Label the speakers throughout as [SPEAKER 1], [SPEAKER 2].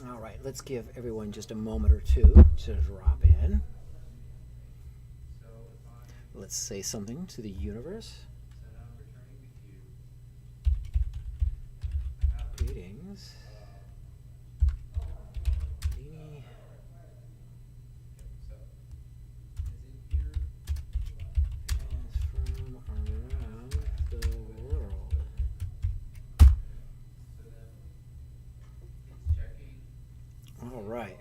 [SPEAKER 1] All right, let's give everyone just a moment or two to drop in. Let's say something to the universe. Greetings. Houdini. Fans from around the world. All right.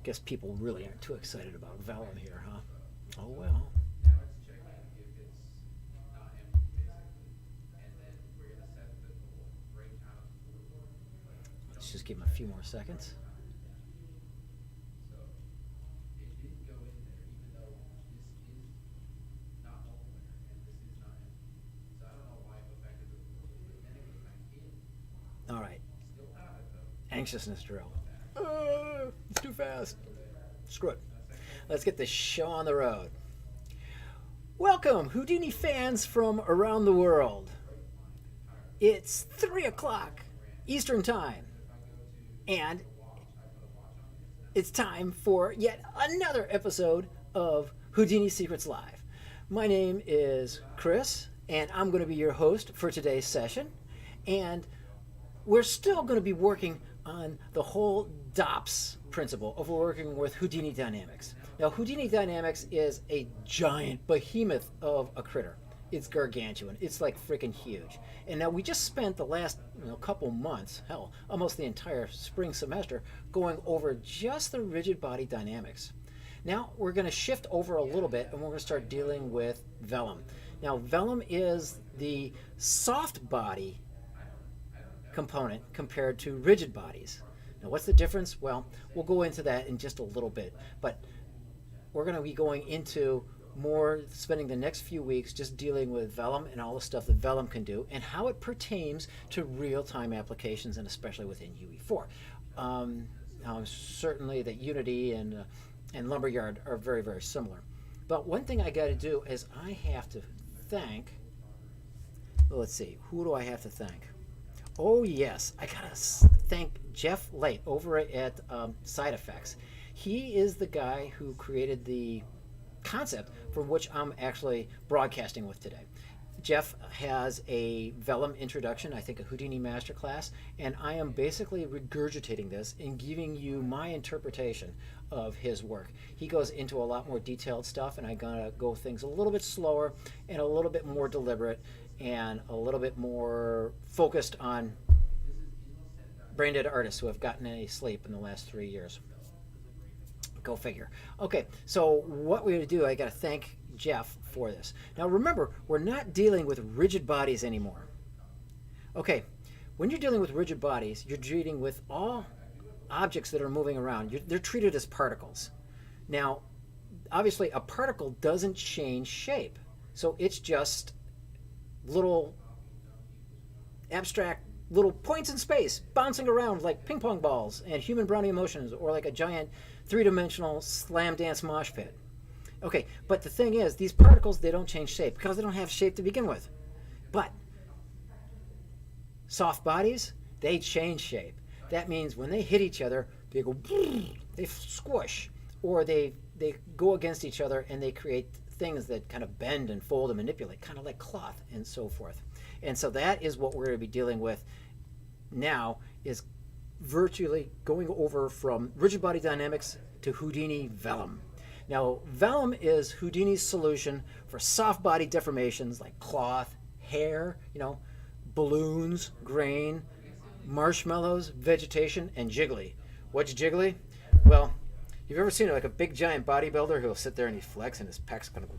[SPEAKER 1] Guess people really aren't too excited about Vellum here, huh? Oh well. Let's just give them a few more seconds. All right. Anxiousness drill. It's too fast. Screw it. Let's get this show on the road. Welcome, Houdini fans from around the world. It's 3 o'clock Eastern Time, and it's time for yet another episode of Houdini Secrets Live. My name is Chris, and I'm going to be your host for today's session, and we're still going to be working on the whole DOPS principle of working with Houdini Dynamics. Now, Houdini Dynamics is a giant behemoth of a critter. It's gargantuan. It's like freaking huge. And now we just spent the last couple months, hell, almost the entire spring semester, going over just the rigid body dynamics. Now we're going to shift over a little bit, and we're going to start dealing with Vellum. Now, Vellum is the soft body component compared to rigid bodies. Now, what's the difference? Well, we'll go into that in just a little bit, but we're going to be going into more, spending the next few weeks just dealing with Vellum and all the stuff that Vellum can do and how it pertains to real-time applications, and especially within UE4. Certainly that Unity and Lumberyard are very, very similar. But one thing I got to do is I have to thank, let's see, who do I have to thank? Oh yes, I gotta thank Jeff Late over at Side Effects. He is the guy who created the concept from which I'm actually broadcasting with today. Jeff has a Vellum introduction, I think a Houdini masterclass, and I am basically regurgitating this and giving you my interpretation of his work. He goes into a lot more detailed stuff, and I'm gonna go things a little bit slower and a little bit more deliberate and a little bit more focused on brain-dead artists who have gotten any sleep in the last 3 years. Go figure. Okay, so what we're going to do, I got to thank Jeff for this. Now remember, we're not dealing with rigid bodies anymore. Okay, when you're dealing with rigid bodies, you're dealing with all objects that are moving around. They're treated as particles. Now, obviously, a particle doesn't change shape, so it's just little abstract little points in space bouncing around like ping pong balls and human brownie emotions, or like a giant three-dimensional slam dance mosh pit. Okay, but the thing is, these particles, they don't change shape because they don't have shape to begin with. But soft bodies, they change shape. That means when they hit each other, they go, they squish, or they go against each other and they create things that kind of bend and fold and manipulate, kind of like cloth and so forth. And so that is what we're going to be dealing with now, is virtually going over from rigid body dynamics to Houdini Vellum. Now, Vellum is Houdini's solution for soft body deformations like cloth, hair, balloons, grain, marshmallows, vegetation, and jiggly. What's jiggly? Well, you've ever seen like a big giant bodybuilder who'll sit there and he flex and his pecs kind of go.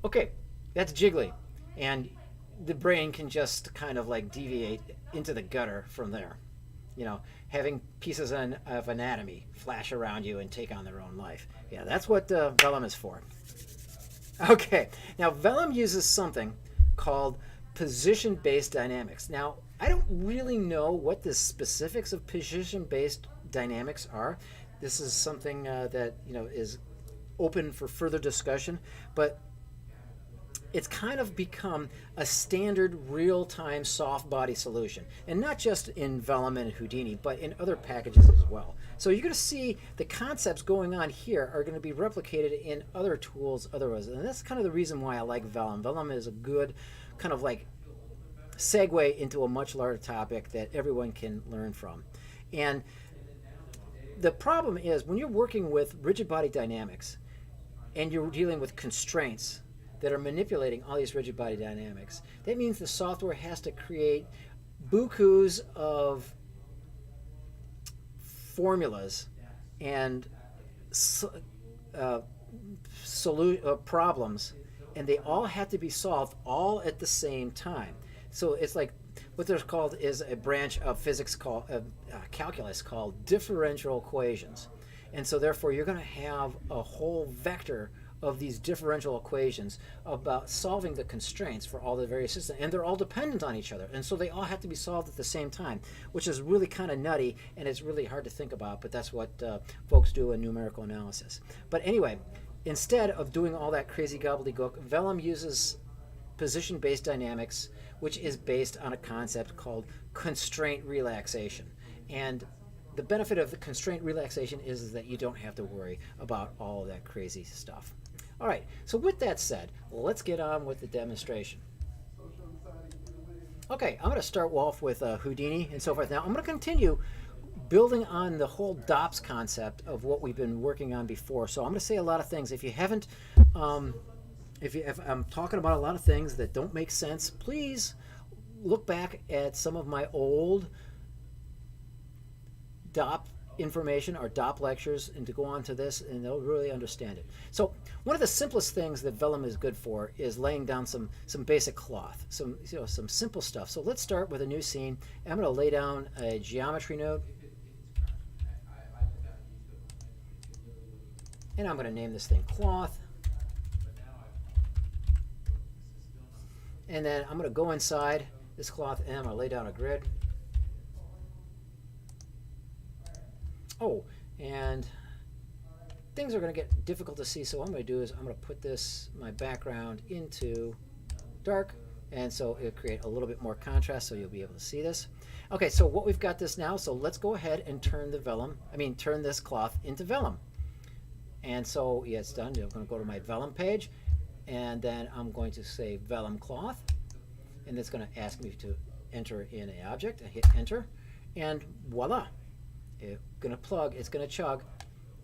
[SPEAKER 1] Okay, that's jiggly, and the brain can just kind of like deviate into the gutter from there. Having pieces of anatomy flash around you and take on their own life. Yeah, that's what Vellum is for. Okay, now Vellum uses something called position-based dynamics. Now, I don't really know what the specifics of position-based dynamics are. This is something that is open for further discussion, but it's kind of become a standard real-time soft body solution. And not just in Vellum and Houdini, but in other packages as well. So you're going to see the concepts going on here are going to be replicated in other tools otherwise. And that's kind of the reason why I like Vellum. Vellum is a good kind of like segue into a much larger topic that everyone can learn from. And the problem is when you're working with rigid body dynamics and you're dealing with constraints that are manipulating all these rigid body dynamics, that means the software has to create bukus of formulas and problems, and they all have to be solved all at the same time. So it's like what there's called is a branch of physics called calculus called differential equations. And so therefore you're going to have a whole vector of these differential equations about solving the constraints for all the various systems, and they're all dependent on each other, and so they all have to be solved at the same time, which is really kind of nutty, and it's really hard to think about, but that's what folks do in numerical analysis. But anyway, instead of doing all that crazy gobbledygook, Vellum uses position-based dynamics, which is based on a concept called constraint relaxation. And the benefit of the constraint relaxation is that you don't have to worry about all of that crazy stuff. All right, so with that said, let's get on with the demonstration. Okay, I'm going to start off with Houdini and so forth. Now, I'm going to continue building on the whole DOPS concept of what we've been working on before. So I'm going to say a lot of things. If you haven't, if I'm talking about a lot of things that don't make sense, please look back at some of my old DOP information or DOP lectures and to go on to this, and they'll really understand it. So one of the simplest things that Vellum is good for is laying down some basic cloth, some simple stuff. So let's start with a new scene. I'm going to lay down a geometry node, and I'm going to name this thing cloth. And then I'm going to go inside this cloth and I'm going to lay down a grid. Oh, and things are going to get difficult to see, so what I'm going to do is I'm going to put my background into dark, and so it'll create a little bit more contrast so you'll be able to see this. Okay, so what we've got this now, so let's go ahead and turn this cloth into Vellum. And so yeah, it's done. I'm going to go to my Vellum page, and then I'm going to say Vellum cloth, and it's going to ask me to enter in an object. I hit enter, and voila. It's going to plug, it's going to chug,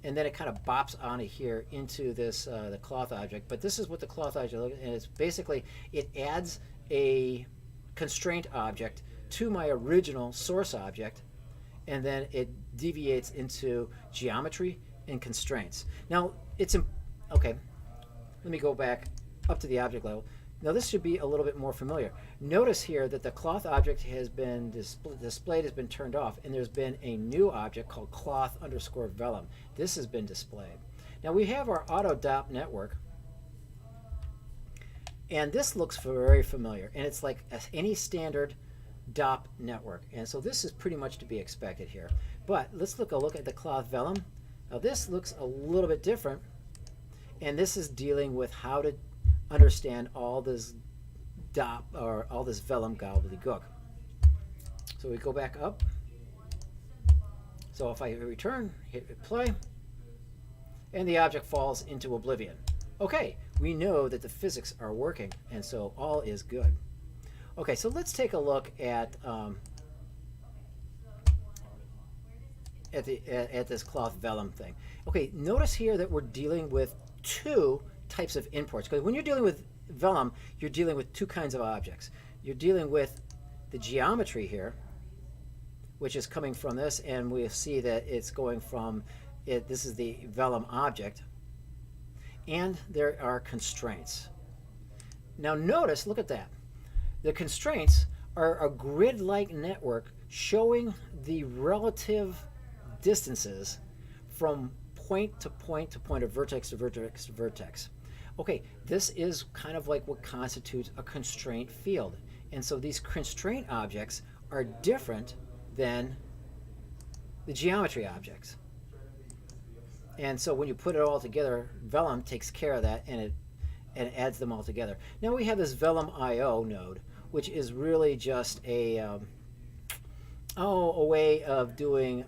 [SPEAKER 1] and then it kind of bops onto here into this the cloth object. But this is what the cloth object looks like, and it's basically, it adds a constraint object to my original source object, and then it deviates into geometry and constraints. Now, okay, let me go back up to the object level. Now this should be a little bit more familiar. Notice here that the cloth object has been displayed, has been turned off, and there's been a new object called cloth_Vellum. This has been displayed. Now we have our auto DOP network, and this looks very familiar, and it's like any standard DOP network, and so this is pretty much to be expected here. But let's look at the cloth Vellum. Now this looks a little bit different, and this is dealing with how to understand all this DOP or all this Vellum gobbledygook. So we go back up. So if I return, hit play, and the object falls into oblivion. Okay, we know that the physics are working, and so all is good. Okay, so let's take a look at this cloth Vellum thing. Okay, notice here that we're dealing with two types of imports, because when you're dealing with Vellum, you're dealing with two kinds of objects. You're dealing with the geometry here, which is coming from this, and we see that it's going from it. This is the Vellum object, and there are constraints. Now notice, look at that. The constraints are a grid-like network showing the relative distances from point to point to point, or vertex to vertex to vertex. Okay, this is kind of like what constitutes a constraint field. And so these constraint objects are different than the geometry objects. And so when you put it all together, Vellum takes care of that, and and adds them all together. Now we have this Vellum Io node, which is really just a way of doing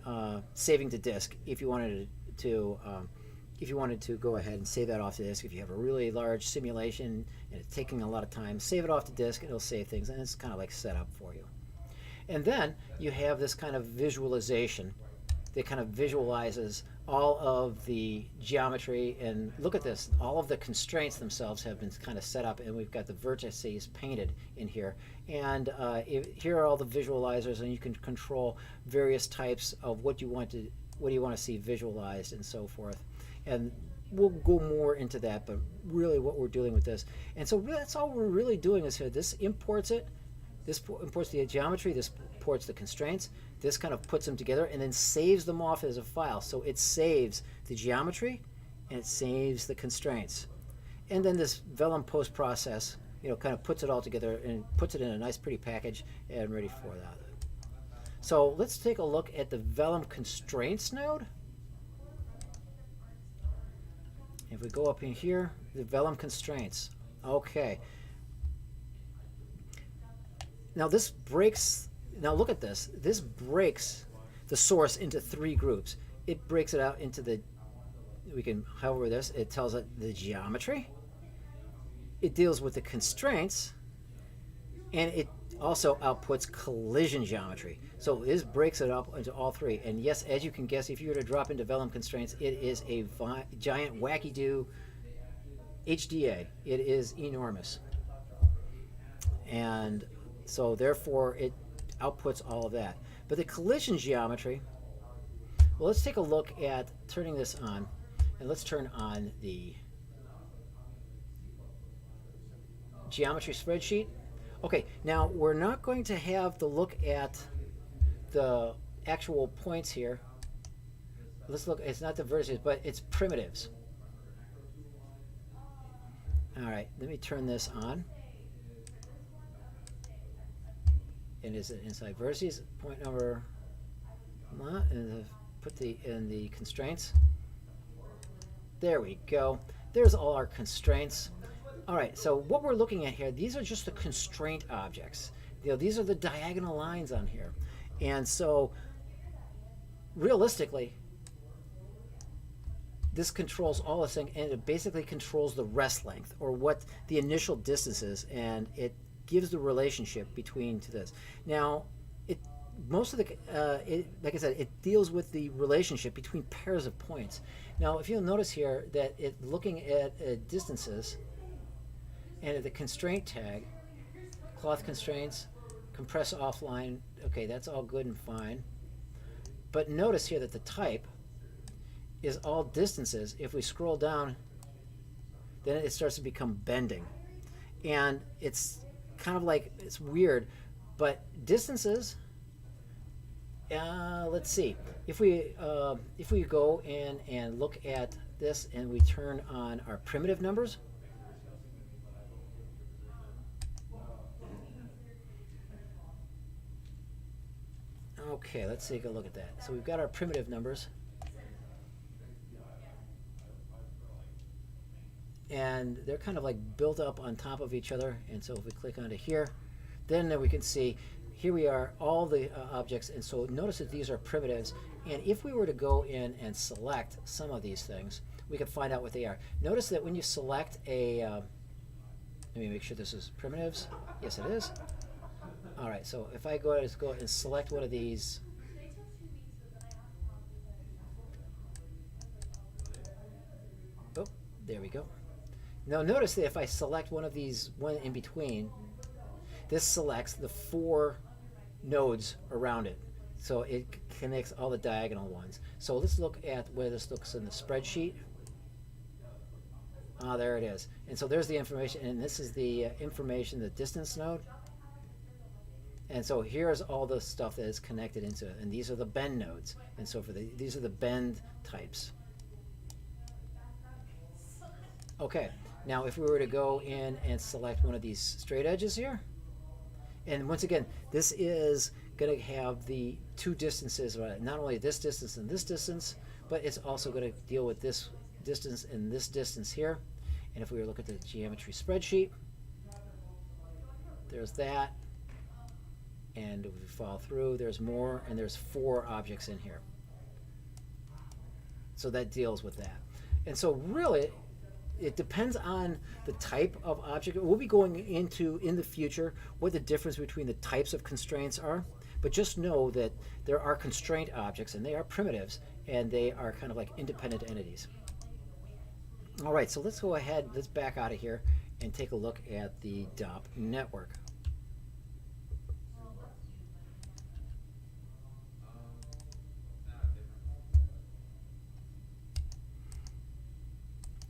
[SPEAKER 1] saving to disk. If you wanted to go ahead and save that off to disk, if you have a really large simulation and it's taking a lot of time, save it off to disk. It'll save things, and it's kind of like set up for you. And then you have this kind of visualization that kind of visualizes all of the geometry. And look at this, all of the constraints themselves have been kind of set up, and we've got the vertices painted in here. And here are all the visualizers, and you can control various types of what you want to see visualized and so forth. And we'll go more into that, but really what we're doing with this. And so that's all we're really doing is here. This imports it. This imports the geometry, this imports the constraints, this kind of puts them together and then saves them off as a file. So it saves the geometry and it saves the constraints. And then this Vellum post-process, kind of puts it all together and puts it in a nice pretty package and ready for that. So let's take a look at the Vellum constraints node. If we go up in here, the Vellum constraints. Okay. Now this breaks, now look at this. This breaks the source into 3 groups. It breaks it out into we can hover this, it tells it the geometry. It deals with the constraints, and it also outputs collision geometry. So this breaks it up into all 3. And yes, as you can guess, if you were to drop into Vellum constraints, it is a giant wacky-do HDA. It is enormous. And so therefore it outputs all of that. But the collision geometry, well, let's take a look at turning this on, and let's turn on the geometry spreadsheet. Okay, now we're not going to have the look at the actual points here. Let's look, it's not the vertices, but it's primitives. All right, let me turn this on. And is it inside vertices? Point number, and put in the constraints. There we go. There's all our constraints. All right, so what we're looking at here, these are just the constraint objects. These are the diagonal lines on here. And so realistically, this controls all this thing, and it basically controls the rest length, or what the initial distance is, and it gives the relationship between to this. Now, most of the, like I said, it deals with the relationship between pairs of points. Now, if you'll notice here that looking at distances, and at the constraint tag, cloth constraints, compress offline, okay, that's all good and fine. But notice here that the type is all distances. If we scroll down, then it starts to become bending. And it's kind of like, it's weird, but distances, let's see, if we go in and look at this and we turn on our primitive numbers, okay, let's take a look at that. So we've got our primitive numbers, and they're kind of like built up on top of each other. And so if we click onto here, then we can see here we are, all the objects. And so notice that these are primitives, and if we were to go in and select some of these things, we could find out what they are. Notice that when you select a let me make sure this is primitives. Yes, it is. All right, so if I go and select one of these, oh, there we go. Now notice that if I select one of these, one in between, this selects the 4 nodes around it. So it connects all the diagonal ones. So let's look at where this looks in the spreadsheet. Ah, there it is. And so there's the information, and this is the information, the distance node. And so here's all the stuff that is connected into it, and these are the bend nodes. And so these are the bend types. Okay, now if we were to go in and select one of these straight edges here, and once again, this is going to have the 2 distances, not only this distance and this distance, but it's also going to deal with this distance and this distance here. And if we look at the geometry spreadsheet, there's that. And if we follow through, there's more, and there's 4 objects in here. So that deals with that. And so really, it depends on the type of object. We'll be going into, in the future, what the difference between the types of constraints are. But just know that there are constraint objects, and they are primitives, and they are kind of like independent entities. All right, so let's go ahead, let's back out of here and take a look at the DOP network.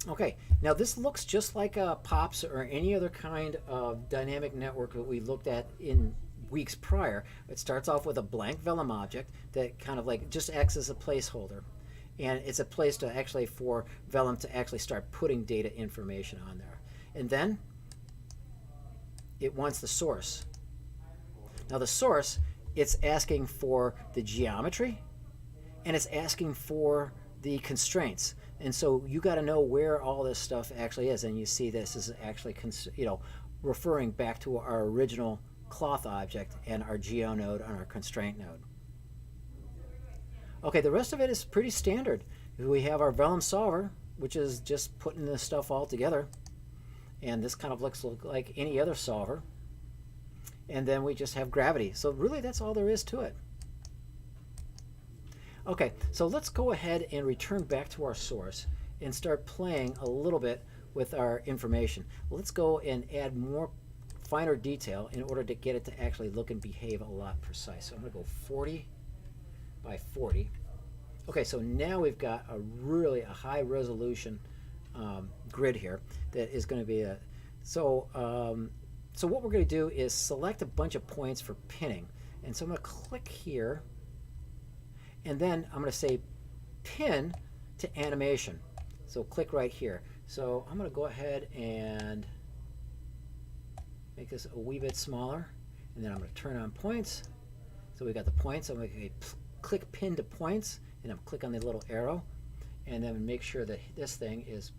[SPEAKER 1] Okay, now this looks just like POPs or any other kind of dynamic network that we looked at in weeks prior. It starts off with a blank Vellum object that kind of like just acts as a placeholder. And it's a place to actually for Vellum to actually start putting data information on there. And then it wants the source. Now the source, it's asking for the geometry, and it's asking for the constraints. And so you got to know where all this stuff actually is. And you see this is actually, referring back to our original cloth object and our geo node on our constraint node. Okay, the rest of it is pretty standard. We have our Vellum Solver, which is just putting this stuff all together. And this kind of looks like any other solver. And then we just have gravity. So really that's all there is to it. Okay, so let's go ahead and return back to our source and start playing a little bit with our information. Let's go and add more finer detail in order to get it to actually look and behave a lot precise. So I'm going to go 40 by 40. Okay, so now we've got a high resolution grid here that is going to be a, so what we're going to do is select a bunch of points for pinning. And so I'm going to click here, and then I'm going to say pin to animation. So click right here. So I'm going to go ahead and make this a wee bit smaller, and then I'm going to turn on points. So we got the points. I'm going to click pin to points, and I'm click on the little arrow, and then make sure that this thing is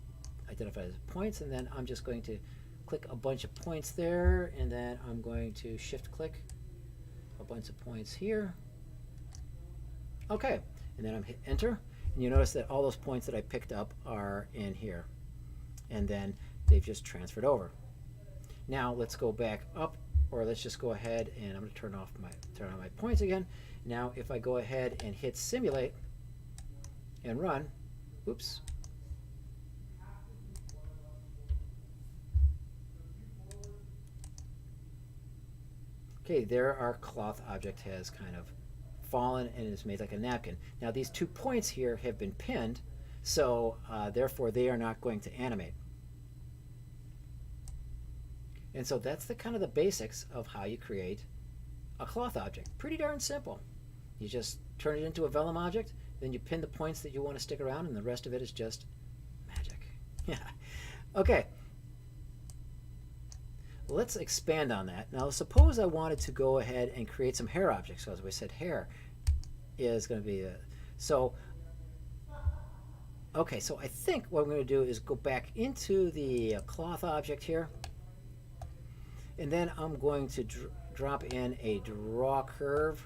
[SPEAKER 1] identified as points, and then I'm just going to click a bunch of points there, and then I'm going to shift click a bunch of points here. Okay, and then I'm hit enter, and you notice that all those points that I picked up are in here, and then they've just transferred over. Now let's go back up, or let's just go ahead and I'm going to turn on my points again. Now if I go ahead and hit simulate and run, oops. Okay, there our cloth object has kind of fallen and is made like a napkin. Now these 2 points here have been pinned, so therefore they are not going to animate. And so that's the kind of the basics of how you create a cloth object. Pretty darn simple. You just turn it into a Vellum object, then you pin the points that you want to stick around, and the rest of it is just magic. Yeah. Okay. Let's expand on that. Now suppose I wanted to go ahead and create some hair objects. So as we said, hair is going to be okay, so I think what I'm going to do is go back into the cloth object here, and then I'm going to drop in a draw curve.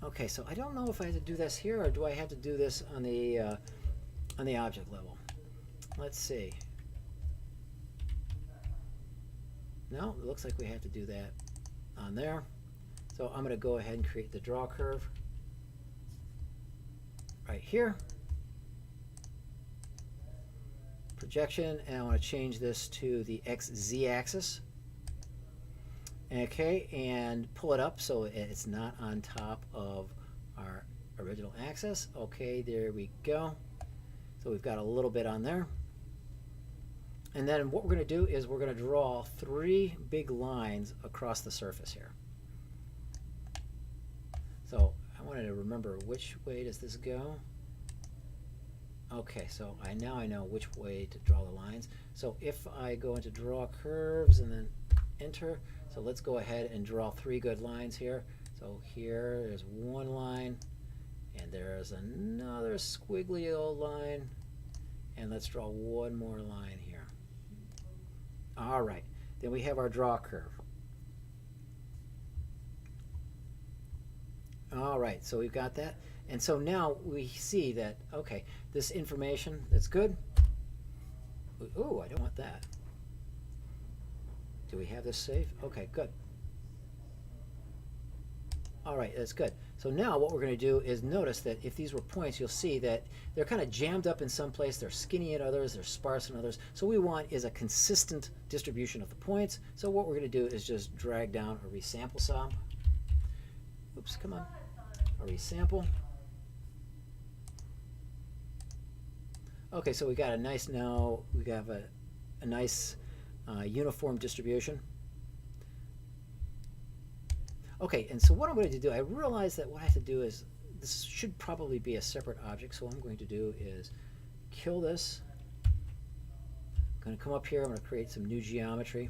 [SPEAKER 1] Okay, so I don't know if I have to do this here, or do I have to do this on the object level. Let's see. No, it looks like we have to do that on there. So I'm going to go ahead and create the draw curve right here. Projection, and I want to change this to the XZ axis. Okay, and pull it up so it's not on top of our original axis. Okay, there we go. So we've got a little bit on there. And then what we're going to do is we're going to draw 3 big lines across the surface here. So I wanted to remember which way does this go. Okay, so now I know which way to draw the lines. So if I go into draw curves and then enter, so let's go ahead and draw 3 good lines here. So here is one line, and there's another squiggly old line, and let's draw one more line here. All right, then we have our draw curve. All right, so we've got that. And so now we see that, okay, this information, that's good. Ooh, I don't want that. Do we have this saved? Okay, good. All right, that's good. So now what we're going to do is notice that if these were points, you'll see that they're kind of jammed up in some place, they're skinny in others, they're sparse in others. So what we want is a consistent distribution of the points. So what we're going to do is just drag down a resample saw. Oops, come on. A resample. Okay, so we got a nice, now we have a nice uniform distribution. Okay, and so what I'm going to do, I realize that what I have to do is, this should probably be a separate object, so what I'm going to do is kill this. I'm going to come up here, I'm going to create some new geometry.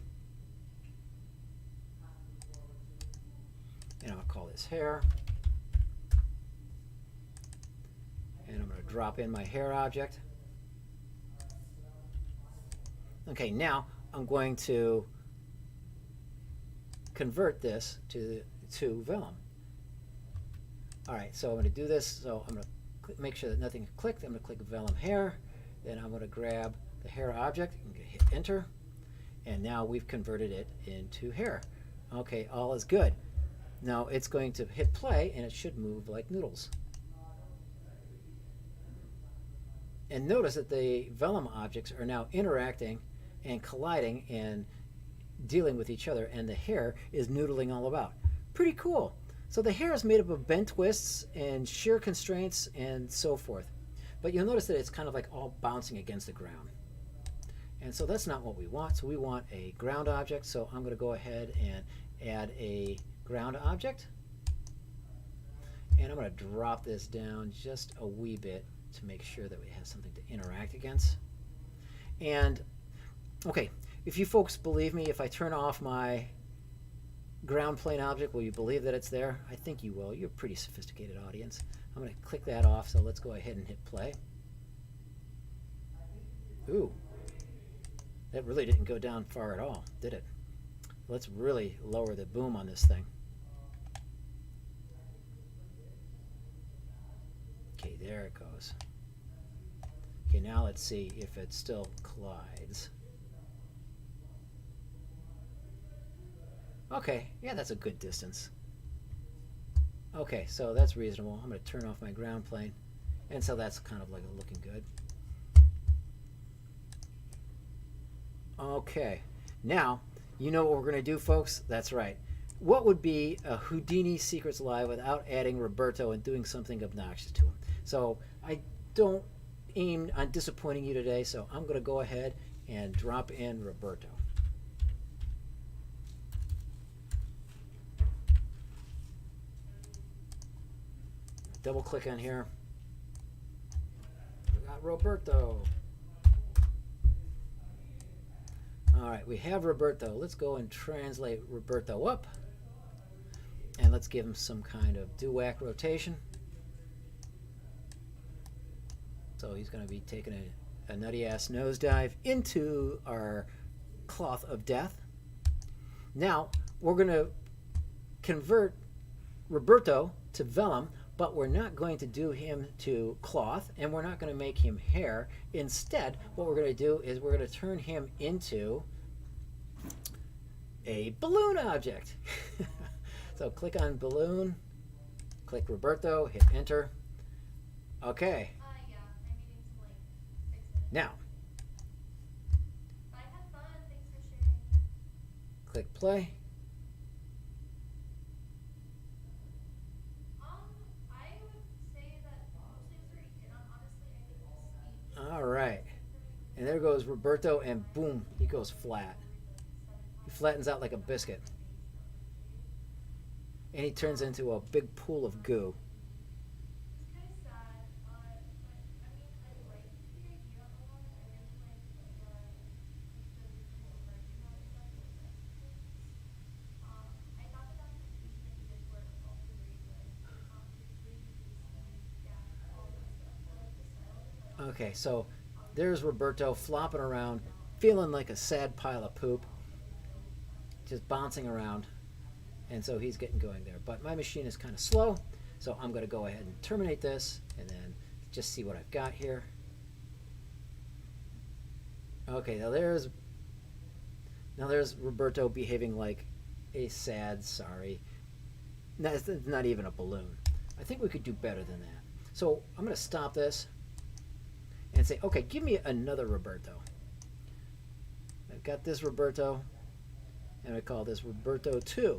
[SPEAKER 1] And I'll call this hair. And I'm going to drop in my hair object. Okay, now I'm going to convert this to Vellum. All right, so I'm going to do this. So I'm going to make sure that nothing clicked. I'm going to click Vellum hair. Then I'm going to grab the hair object and hit enter. And now we've converted it into hair. Okay, all is good. Now it's going to hit play and it should move like noodles. And notice that the Vellum objects are now interacting and colliding and dealing with each other, and the hair is noodling all about. Pretty cool. So the hair is made up of bend twists and shear constraints and so forth. But you'll notice that it's kind of like all bouncing against the ground. And so that's not what we want. So we want a ground object. So I'm going to go ahead and add a ground object. And I'm going to drop this down just a wee bit to make sure that we have something to interact against. And okay, if you folks believe me, if I turn off my ground plane object, will you believe that it's there? I think you will. You're a pretty sophisticated audience. I'm going to click that off, so let's go ahead and hit play. Ooh, that really didn't go down far at all, did it? Let's really lower the boom on this thing. Okay, there it goes. Okay, now let's see if it still collides. Okay, yeah, that's a good distance. Okay, so that's reasonable. I'm going to turn off my ground plane. And so that's kind of like looking good. Okay, now, you know what we're going to do, folks? That's right. What would be a Houdini Secrets Live without adding Roberto and doing something obnoxious to him? So I don't aim on disappointing you today, so I'm going to go ahead and drop in Roberto. Double click on here. We got Roberto. All right, we have Roberto. Let's go and translate Roberto up. And let's give him some kind of do-whack rotation. So he's going to be taking a nutty-ass nosedive into our cloth of death. Now, we're going to convert Roberto to Vellum, but we're not going to do him to cloth, and we're not going to make him hair. Instead, what we're going to do is we're going to turn him into a balloon object. So click on balloon, click Roberto, hit enter. Okay.
[SPEAKER 2] Yeah, my meeting's in like 6 minutes.
[SPEAKER 1] Now,
[SPEAKER 2] Bye, have fun. Thanks for sharing.
[SPEAKER 1] click play.
[SPEAKER 2] I would say that most things are already hit on. Honestly, I think the speed.
[SPEAKER 1] All right. And there goes Roberto, and boom, he goes flat. He flattens out like a biscuit. And he turns into a big pool of goo.
[SPEAKER 2] It's kind of sad, but I mean, I like
[SPEAKER 1] Okay, so there's Roberto flopping around, feeling like a sad pile of poop, just bouncing around. And so he's getting going there. But my machine is kind of slow, so I'm going to go ahead and terminate this and then just see what I've got here. Okay, now there's Roberto behaving like a sad, sorry. Not even a balloon. I think we could do better than that. So I'm going to stop this and say, okay, give me another Roberto. I've got this Roberto, and I call this Roberto 2.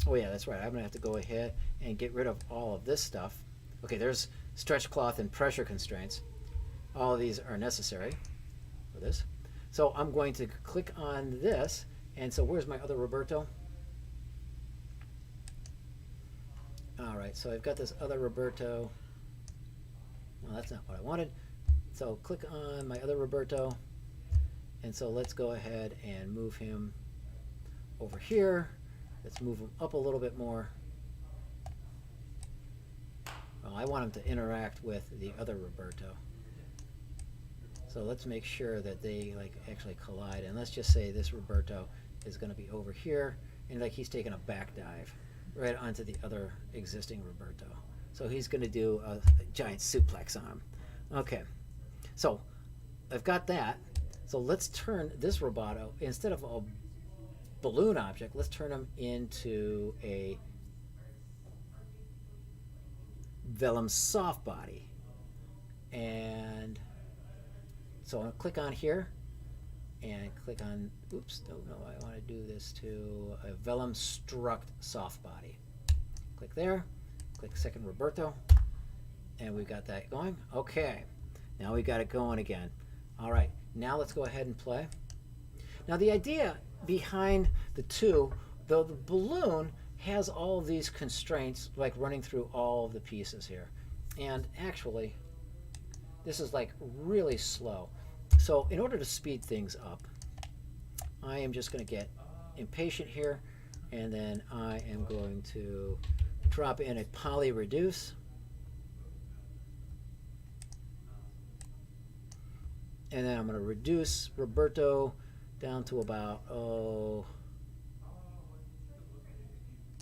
[SPEAKER 1] Oh yeah, that's right. I'm going to have to go ahead and get rid of all of this stuff. Okay, there's stretch cloth and pressure constraints. All of these are necessary for this. So I'm going to click on this, and so where's my other Roberto? All right, so I've got this other Roberto. Well, that's not what I wanted. So click on my other Roberto, and so let's go ahead and move him over here. Let's move him up a little bit more. Well, I want him to interact with the other Roberto. So let's make sure that they actually collide, and let's just say this Roberto is going to be over here, and he's taking a back dive right onto the other existing Roberto. So he's going to do a giant suplex on him. Okay, so I've got that. So let's turn this Roberto, instead of a balloon object, let's turn him into a Vellum soft body. And so I'm going to click on here and click on, oops, no, I want to do this to a Vellum struct soft body. Click there, click second Roberto, and we've got that going. Okay, now we got it going again. All right, now let's go ahead and play. Now the idea behind the two, though the balloon has all of these constraints running through all of the pieces here, and actually this is really slow. So in order to speed things up, I am just going to get impatient here, and then I am going to drop in a poly reduce. And then I'm going to reduce Roberto down to about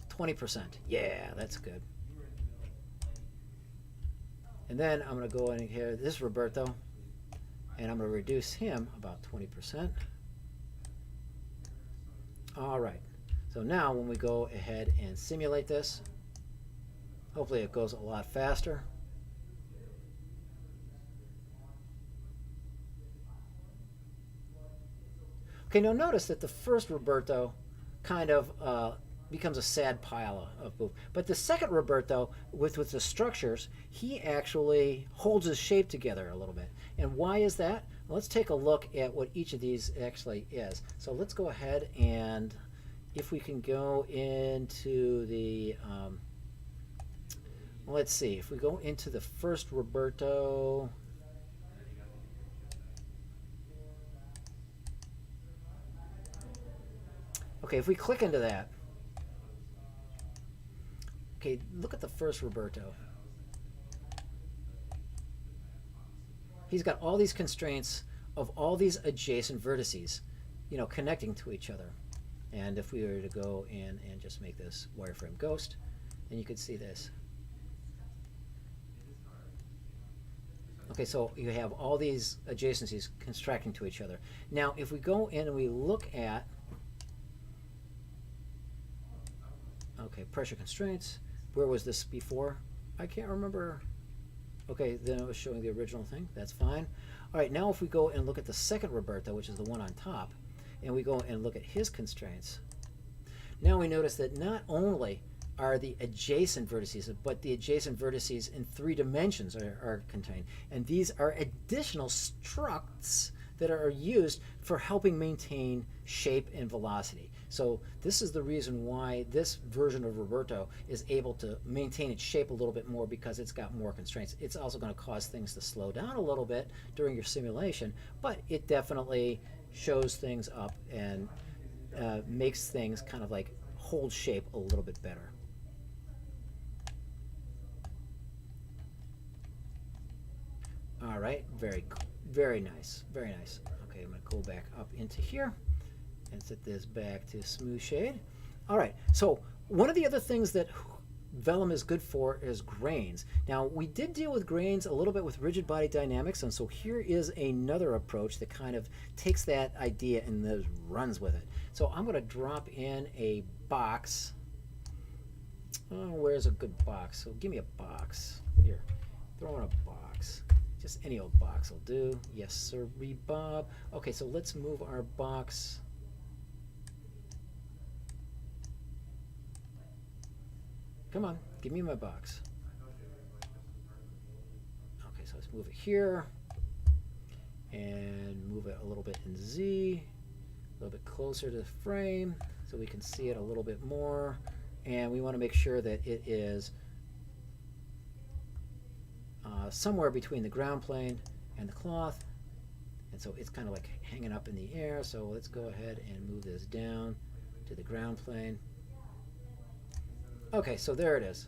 [SPEAKER 1] 20%. Yeah, that's good. And then I'm going to go in here, this Roberto, and I'm going to reduce him about 20%. All right. So now when we go ahead and simulate this, hopefully it goes a lot faster. Okay, now notice that the first Roberto kind of becomes a sad pile of poop. But the second Roberto, with the structures, he actually holds his shape together a little bit. And why is that? Well, let's take a look at what each of these actually is. So let's go ahead and, if we can go into the, let's see, if we go into the first Roberto, okay, if we click into that, okay, look at the first Roberto. He's got all these constraints of all these adjacent vertices, connecting to each other. And if we were to go in and just make this wireframe ghost, then you could see this. Okay, so you have all these adjacencies contracting to each other. Now, if we go in and we look at, okay, pressure constraints, where was this before? I can't remember. Okay, then it was showing the original thing. That's fine. All right, now if we go and look at the second Roberto, which is the one on top, and we go and look at his constraints, now we notice that not only are the adjacent vertices, but the adjacent vertices in 3 dimensions are contained. And these are additional structs that are used for helping maintain shape and velocity. So this is the reason why this version of Roberto is able to maintain its shape a little bit more, because it's got more constraints. It's also going to cause things to slow down a little bit during your simulation, but it definitely shows things up and makes things kind of hold shape a little bit better. All right, very nice, very nice. Okay, I'm going to go back up into here and set this back to smooth shade. All right, so one of the other things that Vellum is good for is grains. Now, we did deal with grains a little bit with rigid body dynamics, and so here is another approach that kind of takes that idea and runs with it. So I'm going to drop in a box. Oh, where's a good box? So give me a box. Here, throw in a box. Just any old box will do. Yes, sir, Bob. Okay, so let's move our box. Come on, give me my box. Okay, so let's move it here and move it a little bit in Z, a little bit closer to the frame so we can see it a little bit more. And we want to make sure that it is somewhere between the ground plane and the cloth. And so it's kind of like hanging up in the air. So let's go ahead and move this down to the ground plane. Okay, so there it is.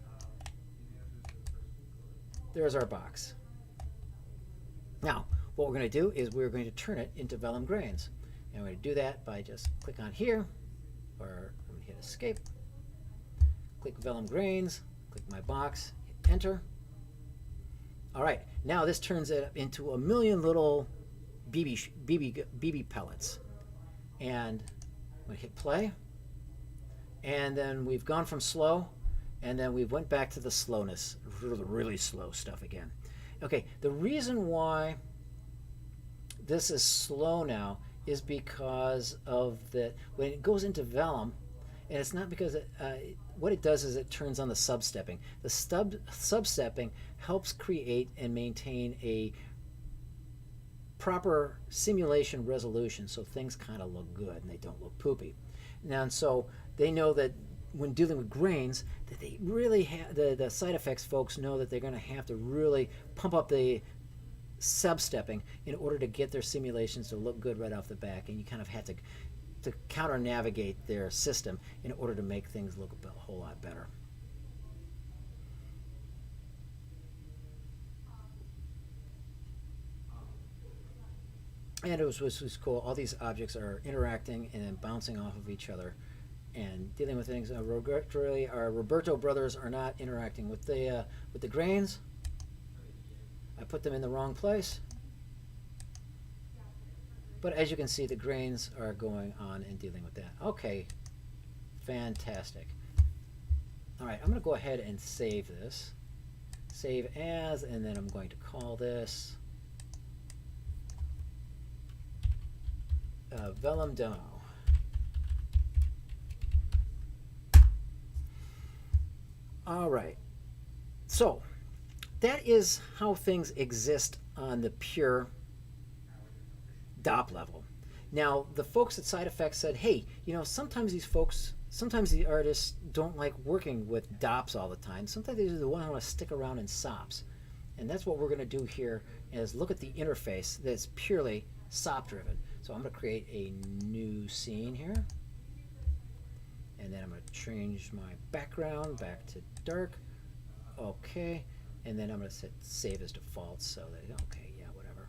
[SPEAKER 1] There's our box. Now, what we're going to do is we're going to turn it into Vellum Grains. And we're going to do that by just click on here, or I'm going to hit Escape. Click Vellum Grains, click my box, hit Enter. All right, now this turns it into a million little BB pellets. And I'm going to hit play. And then we've gone from slow, and then we went back to the slowness, really slow stuff again. Okay, the reason why this is slow now is because of when it goes into Vellum, and it's not because what it does is it turns on the substepping. The substepping helps create and maintain a proper simulation resolution so things kind of look good and they don't look poopy. Now, and so they know that when dealing with grains, that they really have the side effects folks know that they're going to have to really pump up the substepping in order to get their simulations to look good right off the back, and you kind of have to counter navigate their system in order to make things look a whole lot better. And it was cool. All these objects are interacting and then bouncing off of each other and dealing with things. Regretfully, our Roberto brothers are not interacting with the grains. I put them in the wrong place. But as you can see, the grains are going on and dealing with that. Okay, fantastic. All right, I'm going to go ahead and save this. Save as, and then I'm going to call this Vellum Demo. All right, so that is how things exist on the pure DOP level. Now, the folks at Side Effects said, hey, you know, sometimes the artists don't like working with DOPs all the time. Sometimes they want to stick around in SOPs. And that's what we're going to do here is look at the interface that's purely SOP driven. So I'm going to create a new scene here. And then I'm going to change my background back to dark. Okay. And then I'm going to set save as default so that, okay, yeah, whatever.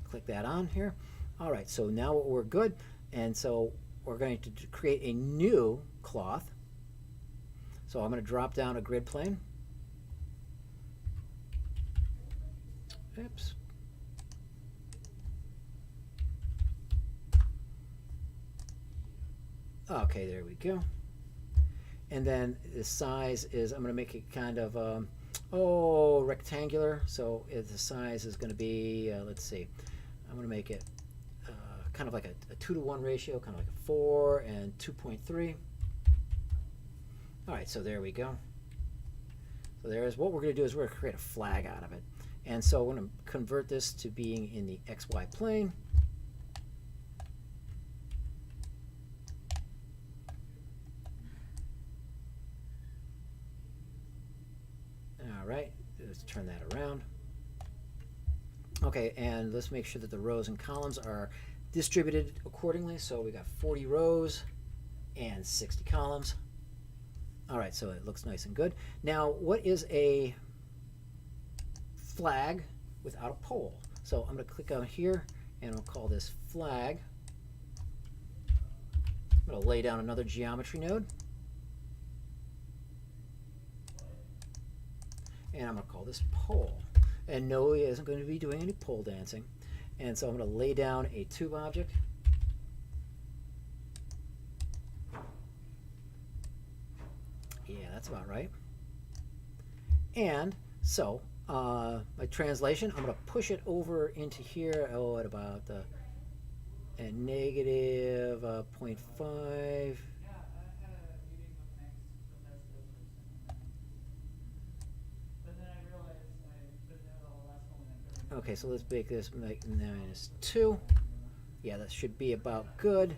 [SPEAKER 1] Click that on here. All right, so now we're good. And so we're going to create a new cloth. So I'm going to drop down a grid plane. Oops. Okay, there we go. And then the size is, I'm going to make it kind of, rectangular. So the size is going to be, let's see, I'm going to make it kind of like a 2-to-1 ratio, kind of like a 4 and 2.3. All right, so there we go. So there's what we're going to do is we're going to create a flag out of it. And so we're going to convert this to being in the XY plane. All right, let's turn that around. Okay, and let's make sure that the rows and columns are distributed accordingly. So we got 40 rows and 60 columns. All right, so it looks nice and good. Now, what is a flag without a pole? So I'm going to click on here, and I'll call this flag. I'm going to lay down another geometry node. And I'm going to call this pole. And no, he isn't going to be doing any pole dancing. And so I'm going to lay down a tube object. Yeah, that's about right. And so my translation, I'm going to push it over into here, at about at negative 0.5. Okay, so let's make this -2. Yeah, that should be about good.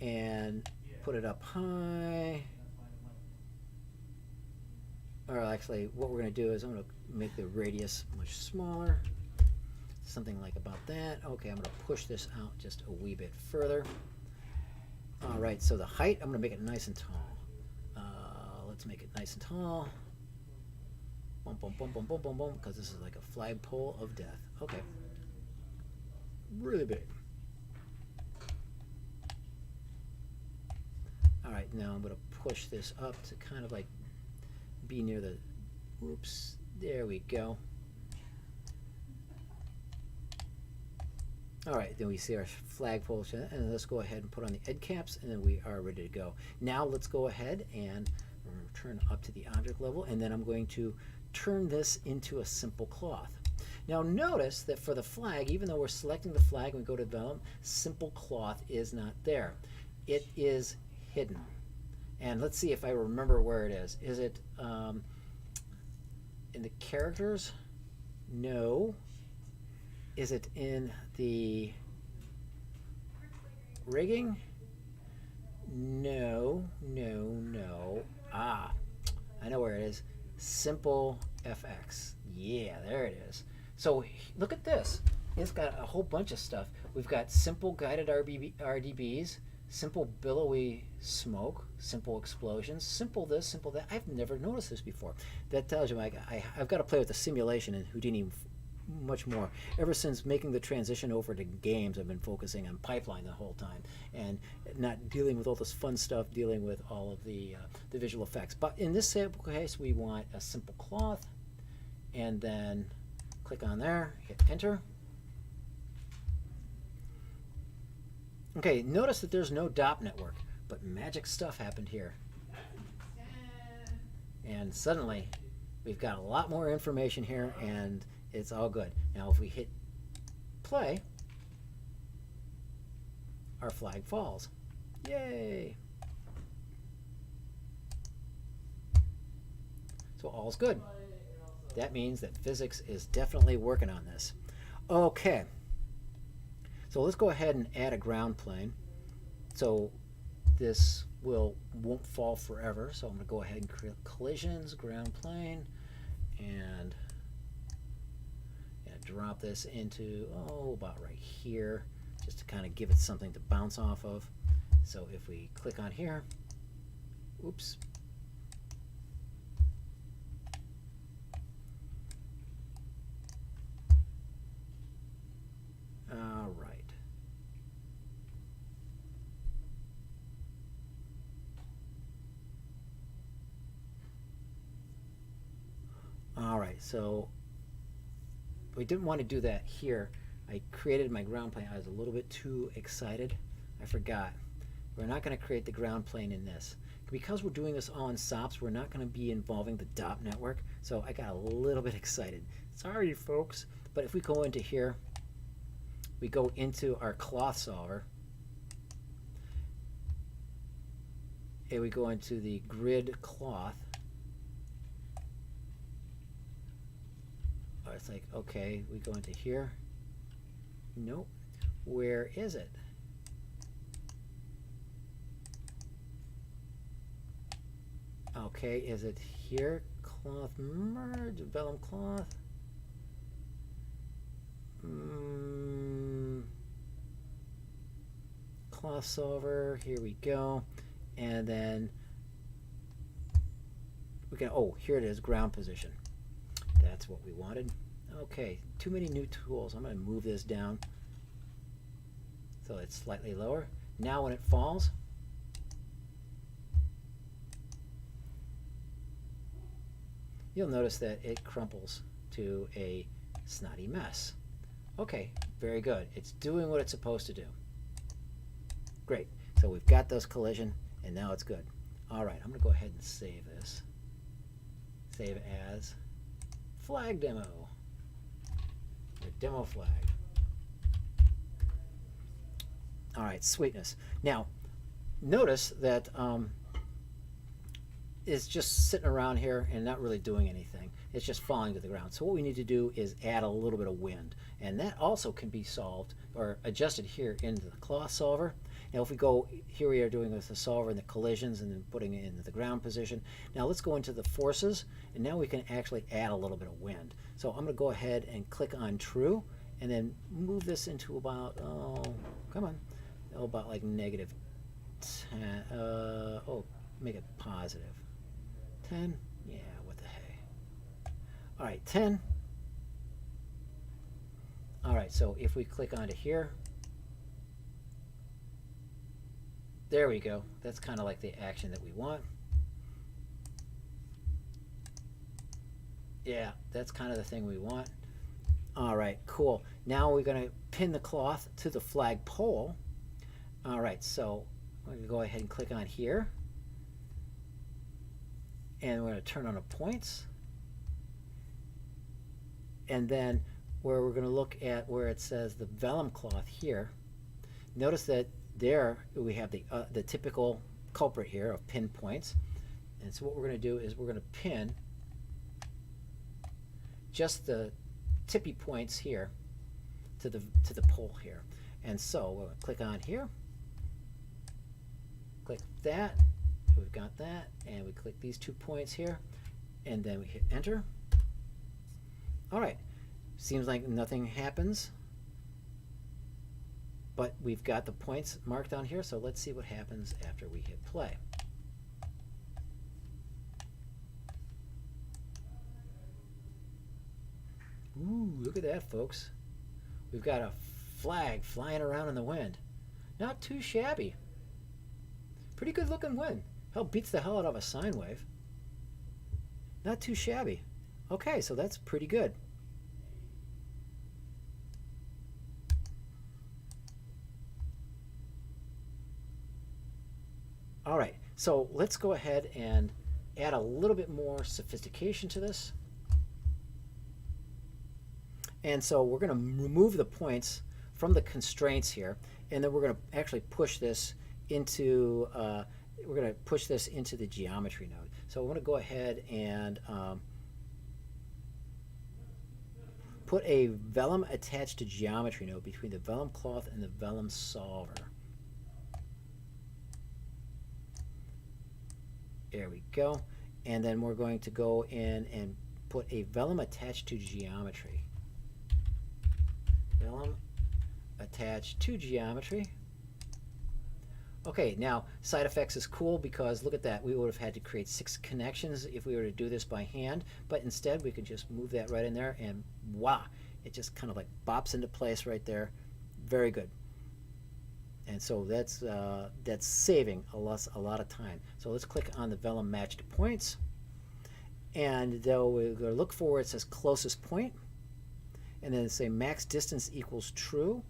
[SPEAKER 1] And put it up high. Or actually, what we're going to do is I'm going to make the radius much smaller. Something like about that. Okay, I'm going to push this out just a wee bit further. All right, so the height, I'm going to make it nice and tall. Let's make it nice and tall. Boom, boom, boom, boom, boom, boom, boom, because this is like a flagpole of death. Okay. Really big. All right, now I'm going to push this up to kind of like be near the, oops, there we go. All right, then we see our flagpole, and let's go ahead and put on the end caps, and then we are ready to go. Now let's go ahead and return up to the object level, and then I'm going to turn this into a simple cloth. Now notice that for the flag, even though we're selecting the flag and we go to Vellum, simple cloth is not there. It is hidden. And let's see if I remember where it is. Is it in the characters? No. Is it in the rigging? No, no, no. Ah, I know where it is. Simple FX. Yeah, there it is. So look at this. It's got a whole bunch of stuff. We've got simple guided RDBs, simple billowy smoke, simple explosions, simple this, simple that. I've never noticed this before. That tells you I've got to play with the simulation in Houdini much more. Ever since making the transition over to games, I've been focusing on pipeline the whole time and not dealing with all this fun stuff, dealing with all of the visual effects. But in this sample case, we want a simple cloth, and then click on there, hit enter. Okay, notice that there's no DOP network, but magic stuff happened here. And suddenly, we've got a lot more information here, and it's all good. Now if we hit play, our flag falls. Yay! So all's good. That means that physics is definitely working on this. Okay. So let's go ahead and add a ground plane. So this won't fall forever. So I'm going to go ahead and create collisions, ground plane, and drop this into, about right here, just to kind of give it something to bounce off of. So if we click on here, oops. All right. All right, so we didn't want to do that here. I created my ground plane. I was a little bit too excited. I forgot. We're not going to create the ground plane in this. Because we're doing this all in SOPs, we're not going to be involving the DOP network. So I got a little bit excited. Sorry, folks. But if we go into here, we go into our cloth solver. And we go into the grid cloth. It's like, okay, we go into here. Nope. Where is it? Okay, is it here? Cloth merge, vellum cloth. Cloth solver, here we go. And then we can, here it is, ground position. That's what we wanted. Okay, too many new tools. I'm going to move this down so it's slightly lower. Now when it falls, you'll notice that it crumples to a snotty mess. Okay, very good. It's doing what it's supposed to do. Great. So we've got those collision, and now it's good. All right, I'm going to go ahead and save this. Save as flag demo, or demo flag. All right, sweetness. Now, notice that it's just sitting around here and not really doing anything. It's just falling to the ground. So what we need to do is add a little bit of wind. And that also can be solved or adjusted here into the cloth solver. Now if we go, here we are doing with the solver and the collisions and then putting it into the ground position. Now let's go into the forces, and now we can actually add a little bit of wind. So I'm going to go ahead and click on true and then move this into about, about like negative 10, make it positive. 10? Yeah, what the hey. All right, 10. All right, so if we click onto here, there we go. That's kind of like the action that we want. Yeah, that's kind of the thing we want. All right, cool. Now we're going to pin the cloth to the flag pole. All right, so we're going to go ahead and click on here. And we're going to turn on the points. And then where we're going to look at where it says the vellum cloth here, notice that there we have the typical culprit here of pin points. And so what we're going to do is we're going to pin just the tippy points here to the pole here. And so we'll click on here, click that, we've got that, and we click these 2 points here, and then we hit enter. All right, seems like nothing happens, but we've got the points marked on here, so let's see what happens after we hit play. Ooh, look at that, folks. We've got a flag flying around in the wind. Not too shabby. Pretty good looking wind. Hell, beats the hell out of a sine wave. Not too shabby. Okay, so that's pretty good. All right, so let's go ahead and add a little bit more sophistication to this. And so we're going to remove the points from the constraints here, and then we're going to actually push this into the geometry node. So I want to go ahead and put a vellum attached to geometry node between the vellum cloth and the vellum solver. There we go. And then we're going to go in and put a vellum attached to geometry. Vellum attached to geometry. Okay, now side effects is cool because look at that. We would have had to create 6 connections if we were to do this by hand, but instead we could just move that right in there and wow, it just kind of like bops into place right there. Very good. And so that's saving a lot of time. So let's click on the vellum matched points, and though we're going to look for where it says closest point, and then say max distance equals true.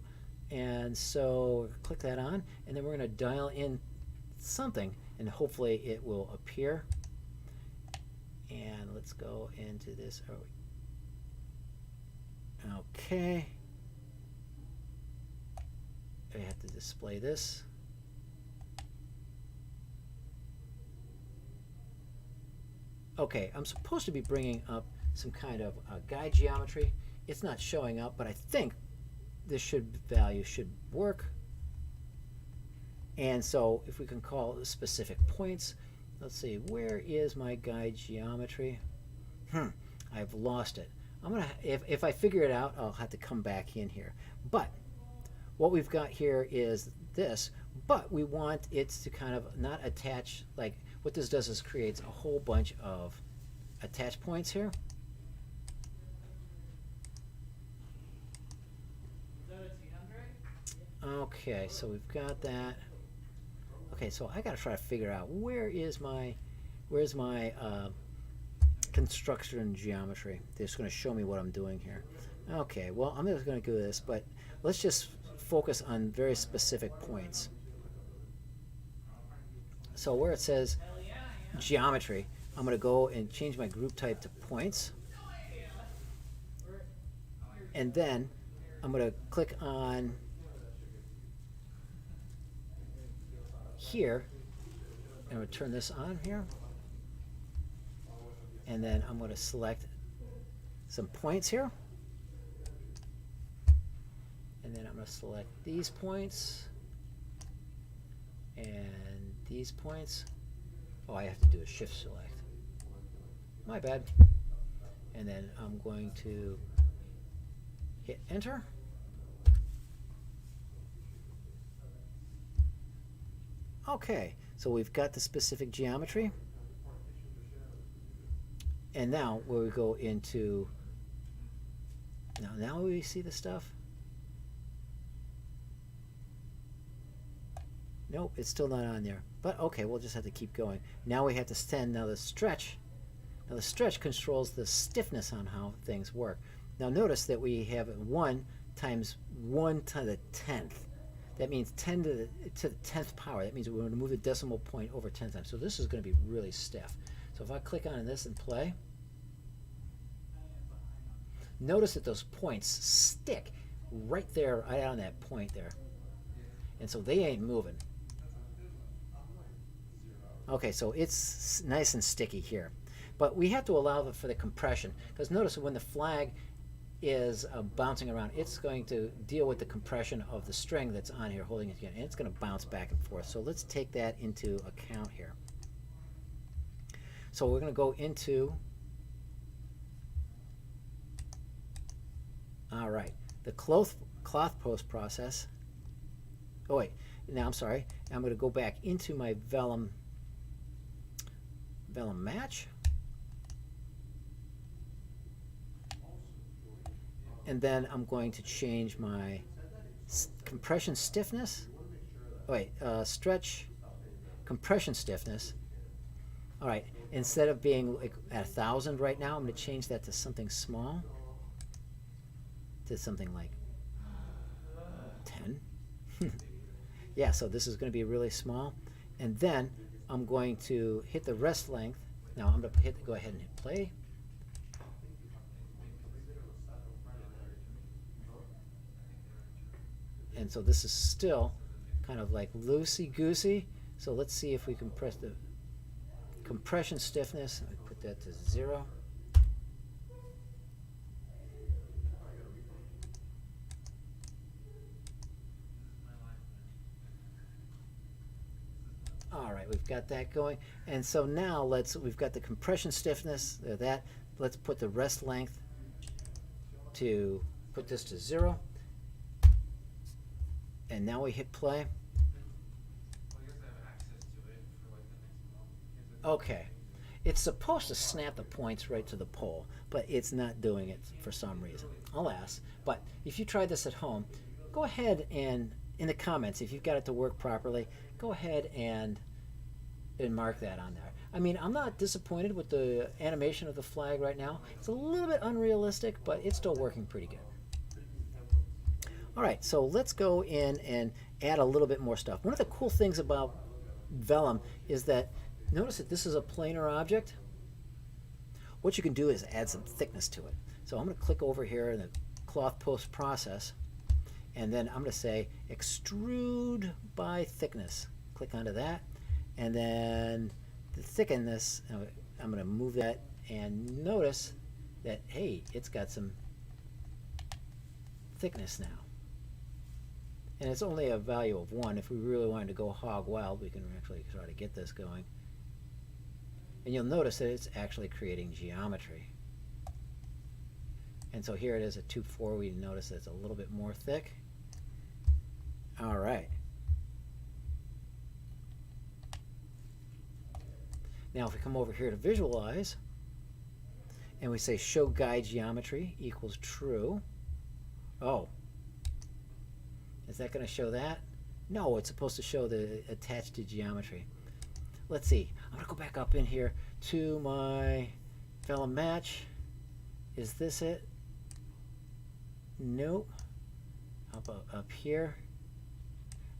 [SPEAKER 1] And so click that on, and then we're going to dial in something, and hopefully it will appear. And let's go into this. Okay. I have to display this. Okay, I'm supposed to be bringing up some kind of guide geometry. It's not showing up, but I think this value should work. And so if we can call the specific points, let's see, where is my guide geometry? I've lost it. I'm gonna, if I figure it out, I'll have to come back in here. But what we've got here is this, but we want it to kind of not attach, like what this does is creates a whole bunch of attach points here. Okay, so we've got that. Okay, so I got to try to figure out where's my construction geometry. It's going to show me what I'm doing here. Okay, well, I'm just going to do this, but let's just focus on very specific points. So where it says geometry, I'm going to go and change my group type to points. And then I'm going to click on here, and I'm going to turn this on here. And then I'm going to select some points here. And then I'm going to select these points and these points. Oh, I have to do a shift select. My bad. And then I'm going to hit enter. Okay, so we've got the specific geometry. And now where we go into, now we see the stuff. Nope, it's still not on there. But okay, we'll just have to keep going. Now we have to send the stretch. Now the stretch controls the stiffness on how things work. Now notice that we have 1 times 1 to the 10th. That means 10 to the 10th power. That means we're going to move the decimal point over 10 times. So this is going to be really stiff. So if I click on this and play, notice that those points stick right there, right on that point there. And so they ain't moving. Okay, so it's nice and sticky here. But we have to allow for the compression, because notice when the flag is bouncing around, it's going to deal with the compression of the string that's on here holding it together, and it's going to bounce back and forth. So let's take that into account here. So we're going to go into, all right, the cloth post process. Oh wait, now I'm sorry. I'm going to go back into my Vellum match. And then I'm going to change my compression stiffness. Oh wait, stretch compression stiffness. All right, instead of being like at 1,000 right now, I'm going to change that to something small, to something like 10. Yeah, so this is going to be really small. And then I'm going to hit the rest length. Now I'm going to go ahead and hit play. And so this is still kind of like loosey-goosey. So let's see if we can press the compression stiffness. Let me put that to 0. All right, we've got that going. And so now we've got the compression stiffness, let's put the rest length to, put this to 0. And now we hit play. Okay. It's supposed to snap the points right to the pole, but it's not doing it for some reason. Alas. But if you try this at home, go ahead and, in the comments, if you've got it to work properly, go ahead and mark that on there. I mean, I'm not disappointed with the animation of the flag right now. It's a little bit unrealistic, but it's still working pretty good. All right, so let's go in and add a little bit more stuff. One of the cool things about Vellum is that, notice that this is a planar object. What you can do is add some thickness to it. So I'm going to click over here in the cloth post process, and then I'm going to say extrude by thickness. Click onto that, and then to thicken this, I'm going to move that, and notice that, hey, it's got some thickness now. And it's only a value of 1. If we really wanted to go hog wild, we can actually try to get this going. And you'll notice that it's actually creating geometry. And so here it is at 2.4. We notice that it's a little bit more thick. All right. Now if we come over here to visualize, and we say show guide geometry equals true. Oh. Is that going to show that? No, it's supposed to show the attached to geometry. Let's see. I'm going to go back up in here to my Vellum match. Is this it? Nope. How about up here?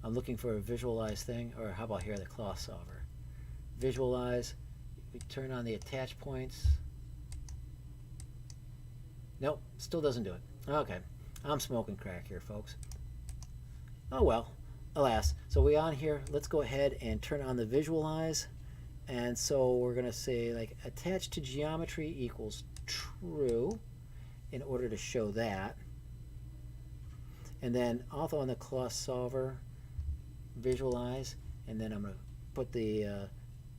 [SPEAKER 1] I'm looking for a visualize thing. Or how about here, the cloth solver? Visualize. We turn on the attach points. Nope, still doesn't do it. Okay, I'm smoking crack here, folks. Oh well, alas. So we on here, let's go ahead and turn on the visualize. And so we're gonna say like attach to geometry equals true in order to show that. And then also on the cloth solver, visualize, and then I'm gonna put the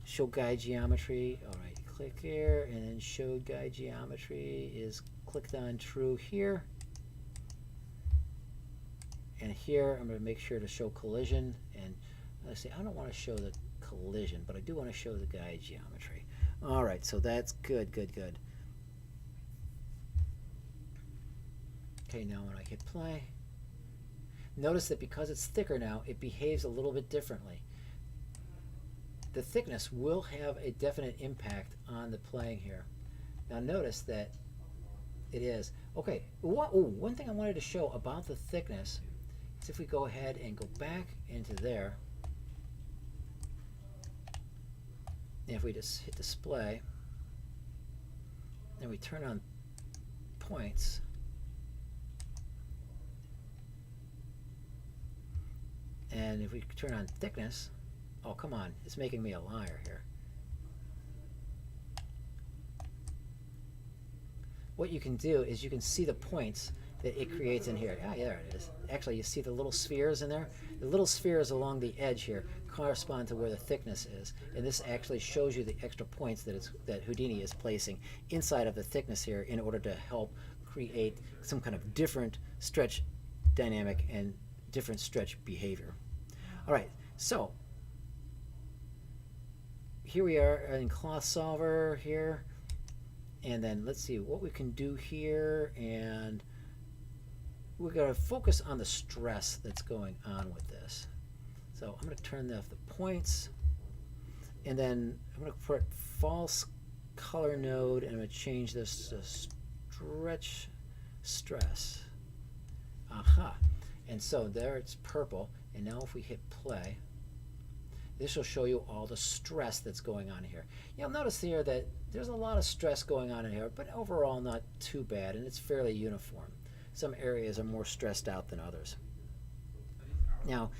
[SPEAKER 1] show guide geometry. All right, click here, and then show guide geometry is clicked on true here. And here I'm going to make sure to show collision. And let's see, I don't want to show the collision, but I do want to show the guide geometry. All right, so that's good, good, good. Okay, now when I hit play, notice that because it's thicker now, it behaves a little bit differently. The thickness will have a definite impact on the playing here. Now notice that it is. Okay, one thing I wanted to show about the thickness is if we go ahead and go back into there, and if we just hit display, and we turn on points, and if we turn on thickness, oh, come on, it's making me a liar here. What you can do is you can see the points that it creates in here. Ah, there it is. Actually, you see the little spheres in there? The little spheres along the edge here correspond to where the thickness is. And this actually shows you the extra points that Houdini is placing inside of the thickness here in order to help create some kind of different stretch dynamic and different stretch behavior. All right, so here we are in cloth solver here, and then let's see what we can do here, and we're going to focus on the stress that's going on with this. So I'm going to turn off the points, and then I'm going to put false color node, and I'm going to change this to stretch stress. Aha. And so there it's purple, and now if we hit play, this will show you all the stress that's going on here. You'll notice here that there's a lot of stress going on in here, but overall not too bad, and it's fairly uniform. Some areas are more stressed out than others. Now,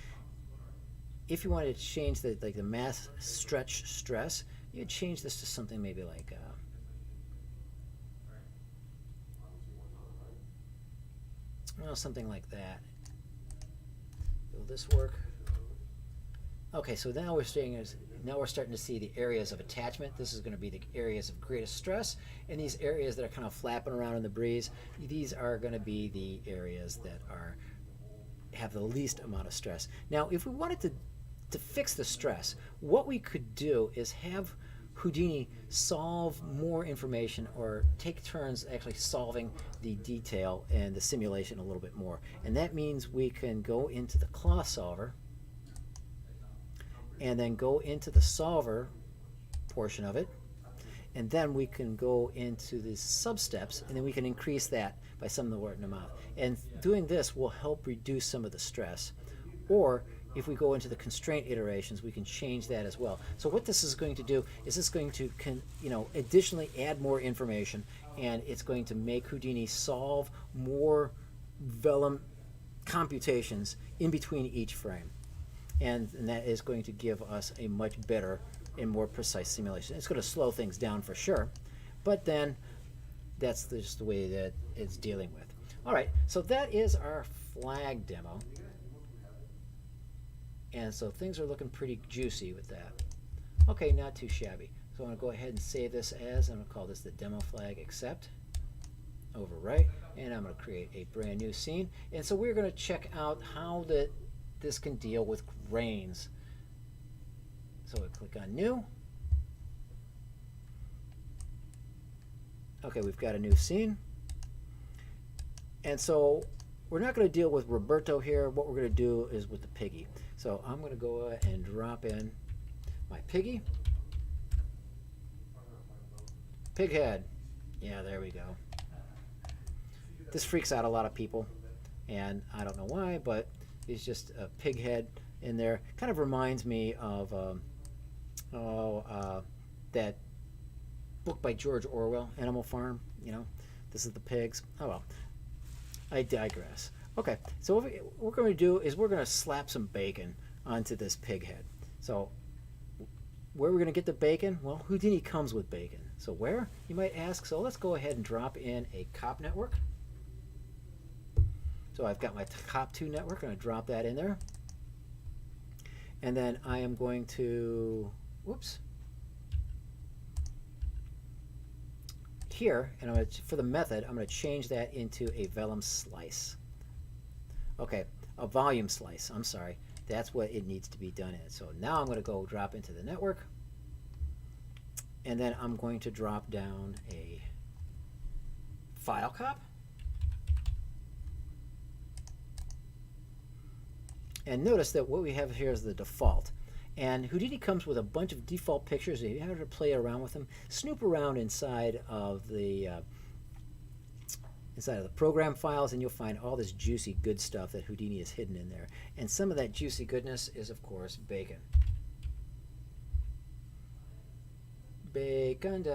[SPEAKER 1] if you wanted to change the mass stretch stress, you'd change this to something maybe like well, something like that. Will this work? Okay, so now we're starting to see the areas of attachment. This is going to be the areas of greatest stress, and these areas that are kind of flapping around in the breeze, these are going to be the areas that have the least amount of stress. Now, if we wanted to fix the stress, what we could do is have Houdini solve more information or take turns actually solving the detail and the simulation a little bit more. And that means we can go into the cloth solver and then go into the solver portion of it, and then we can go into the sub-steps, and then we can increase that by some amount. And doing this will help reduce some of the stress. Or if we go into the constraint iterations, we can change that as well. So what this is going to do is it's going to additionally add more information, and it's going to make Houdini solve more Vellum computations in between each frame. And that is going to give us a much better and more precise simulation. It's going to slow things down for sure, but then that's just the way that it's dealing with. All right, so that is our flag demo. And so things are looking pretty juicy with that. Okay, not too shabby. So I'm going to go ahead and save this as, I'm going to call this the demo flag accept. Overwrite, and I'm going to create a brand new scene. And so we're going to check out how this can deal with grains. So I click on new. Okay, we've got a new scene. And so we're not going to deal with Roberto here. What we're going to do is with the piggy. So I'm going to go ahead and drop in my piggy. Pig head. Yeah, there we go. This freaks out a lot of people, and I don't know why, but it's just a pig head in there. Kind of reminds me of that book by George Orwell, Animal Farm. You know, this is the pigs. Oh well, I digress. Okay, so what we're going to do is we're going to slap some bacon onto this pig head. So where are we going to get the bacon? Well, Houdini comes with bacon. So where, you might ask? So let's go ahead and drop in a COP network. So I've got my COP2 network. I'm going to drop that in there. And then I am going to, whoops, here, and I'm going to, for the method, I'm going to change that into a Vellum slice. Okay, a volume slice, I'm sorry. That's what it needs to be done in. So now I'm going to go drop into the network. And then I'm going to drop down a file cop. And notice that what we have here is the default. And Houdini comes with a bunch of default pictures. If you have to play around with them, snoop around inside of the program files, and you'll find all this juicy good stuff that Houdini has hidden in there. And some of that juicy goodness is, of course, bacon. Bacon,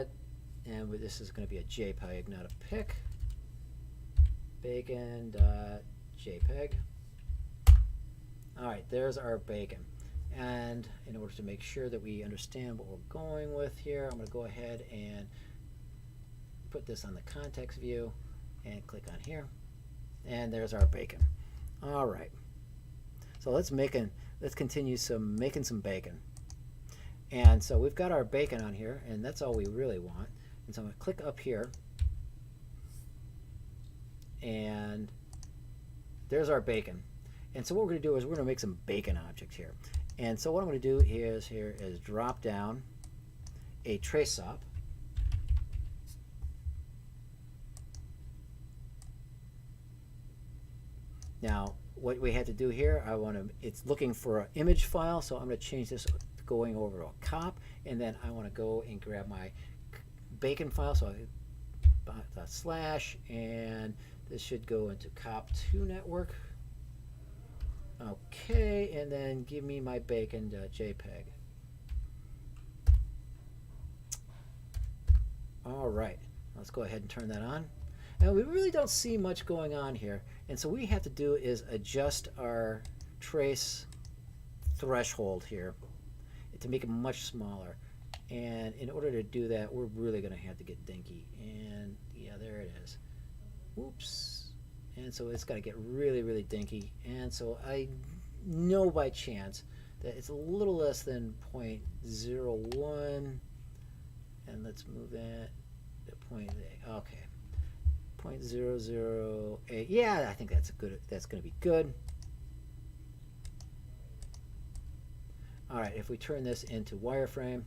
[SPEAKER 1] and this is going to be a JPEG, not a pic. Bacon.jpg. All right, there's our bacon. And in order to make sure that we understand what we're going with here, I'm going to go ahead and put this on the context view and click on here. And there's our bacon. All right. So let's continue making some bacon. And so we've got our bacon on here, and that's all we really want. And so I'm going to click up here. And there's our bacon. And so what we're going to do is we're going to make some bacon objects here. And so what I'm going to do is drop down a trace op. Now, what we have to do here, it's looking for an image file, so I'm going to change this going over to a cop, and then I want to go and grab my bacon file, so / and this should go into cop2 network. Okay, and then give me my bacon.jpg. All right, let's go ahead and turn that on. Now we really don't see much going on here, and so what we have to do is adjust our trace threshold here to make it much smaller. And in order to do that, we're really going to have to get dinky. And yeah, there it is. Oops. And so it's got to get really, really dinky. And so I know by chance that it's a little less than 0.01. And let's move that to okay. 0.008. Yeah, I think that's going to be good. All right, if we turn this into wireframe,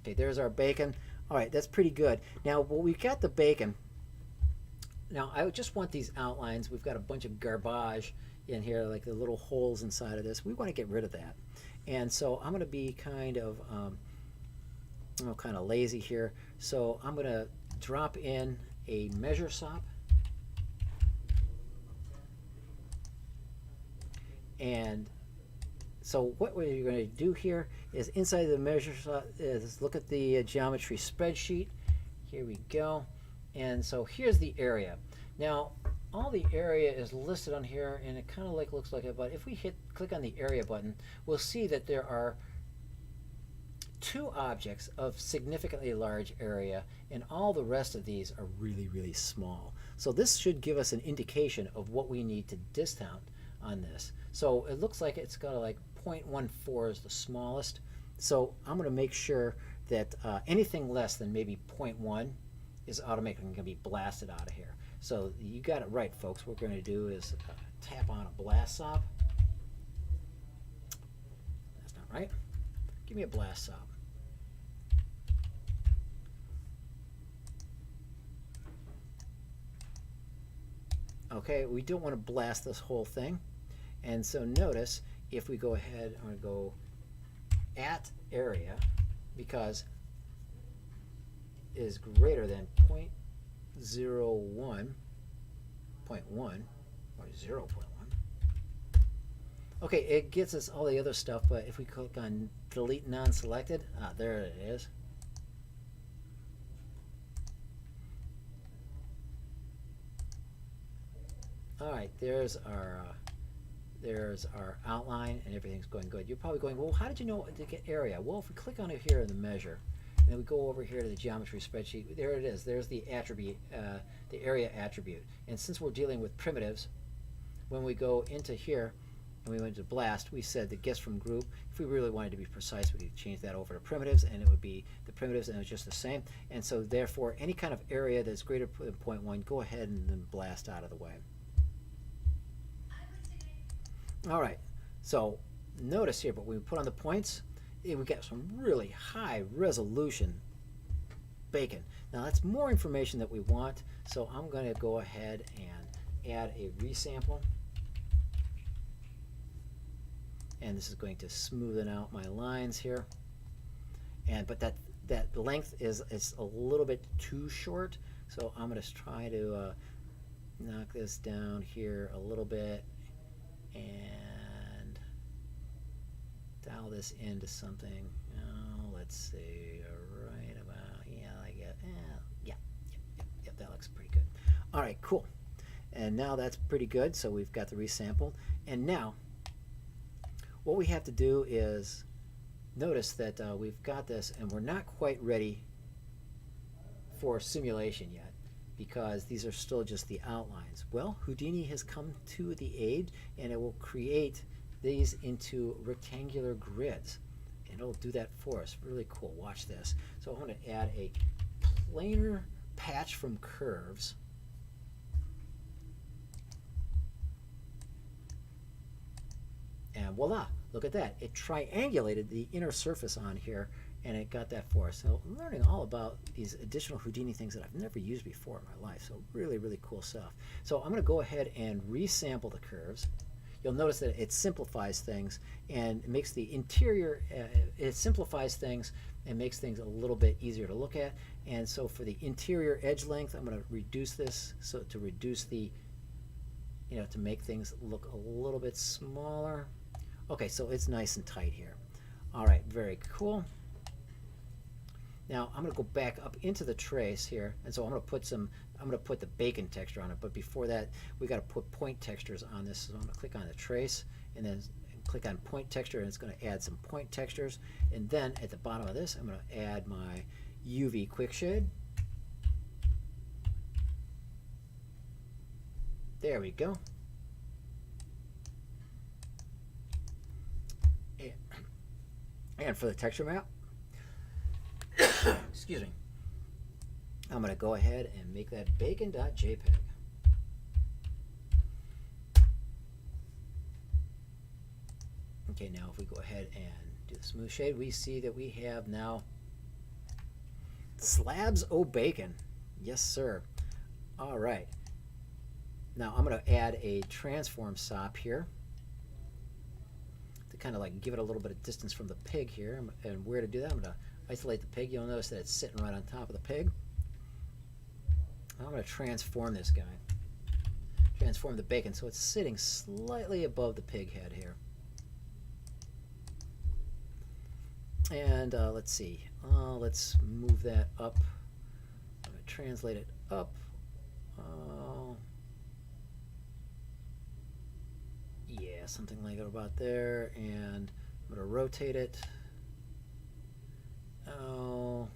[SPEAKER 1] okay, there's our bacon. All right, that's pretty good. Now, we've got the bacon. Now, I just want these outlines. We've got a bunch of garbage in here, like the little holes inside of this. We want to get rid of that. And so I'm going to be kind of lazy here. So I'm going to drop in a measure sop. And so what we're going to do here is inside the measure sop is look at the geometry spreadsheet. Here we go. And so here's the area. Now, all the area is listed on here, and it kind of looks like it, but if we click on the area button, we'll see that there are two objects of significantly large area, and all the rest of these are really, really small. So this should give us an indication of what we need to discount on this. So it looks like it's got like 0.14 is the smallest. So I'm going to make sure that anything less than maybe 0.1 is automatically going to be blasted out of here. So you got it right, folks. What we're going to do is tap on a blast sop. That's not right. Give me a blast sop. Okay, we don't want to blast this whole thing. And so notice if we go ahead, I'm going to go at area, because is greater than 0.01, 0.1, or 0.1. Okay, it gets us all the other stuff, but if we click on delete non-selected, there it is. All right, there's our outline, and everything's going good. You're probably going, well, how did you know to get area? Well, if we click on it here in the measure, and then we go over here to the geometry spreadsheet, there it is. There's the attribute, the area attribute. And since we're dealing with primitives, when we go into here and we went to blast, we said the guess from group. If we really wanted to be precise, we could change that over to primitives, and it would be the primitives, and it's just the same. And so therefore, any kind of area that's greater than 0.1, go ahead and then blast out of the way. All right, so notice here, but when we put on the points, we get some really high resolution bacon. Now that's more information that we want, so I'm going to go ahead and add a resample. And this is going to smoothen out my lines here. But that length is a little bit too short, so I'm going to try to knock this down here a little bit and dial this into something. Let's see, right about, that looks pretty good. All right, cool. And now that's pretty good, so we've got the resample. And now what we have to do is notice that we've got this, and we're not quite ready for simulation yet, because these are still just the outlines. Well, Houdini has come to the aid, and it will create these into rectangular grids, and it'll do that for us. Really cool. Watch this. So I'm going to add a planar patch from curves. And voila, look at that. It triangulated the inner surface on here, and it got that for us. So I'm learning all about these additional Houdini things that I've never used before in my life. So really, really cool stuff. So I'm going to go ahead and resample the curves. You'll notice that it simplifies things and makes the interior, it simplifies things and makes things a little bit easier to look at. And so for the interior edge length, I'm going to reduce this, so to reduce the, to make things look a little bit smaller. Okay, so it's nice and tight here. All right, very cool. Now I'm going to go back up into the trace here, and so I'm going to put the bacon texture on it. But before that, we got to put point textures on this. So I'm going to click on the trace, and then click on point texture, and it's going to add some point textures. And then at the bottom of this, I'm going to add my UV quick shade. There we go. And for the texture map, excuse me, I'm going to go ahead and make that bacon.jpg. Okay, now if we go ahead and do the smooth shade, we see that we have now slabs o' bacon. Yes, sir. All right. Now I'm going to add a transform sop here to kind of like give it a little bit of distance from the pig here. And where to do that, I'm going to isolate the pig. You'll notice that it's sitting right on top of the pig. I'm going to transform this guy. Transform the bacon so it's sitting slightly above the pig head here. And let's see. Let's move that up. I'm going to translate it up. Yeah, something like about there. And I'm going to rotate it. Oh,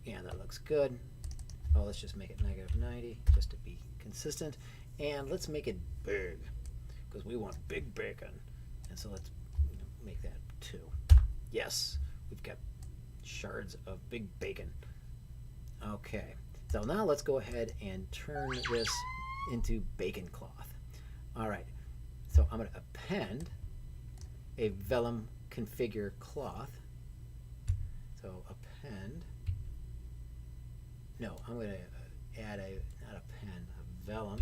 [SPEAKER 1] yeah, that looks good. Oh, let's just make it -90 just to be consistent. And let's make it big because we want big bacon. And so let's make that 2. Yes, we've got shards of big bacon. Okay, so now let's go ahead and turn this into bacon cloth. All right, so I'm going to append a Vellum configure cloth. So append. No, I'm going to add not append, a Vellum.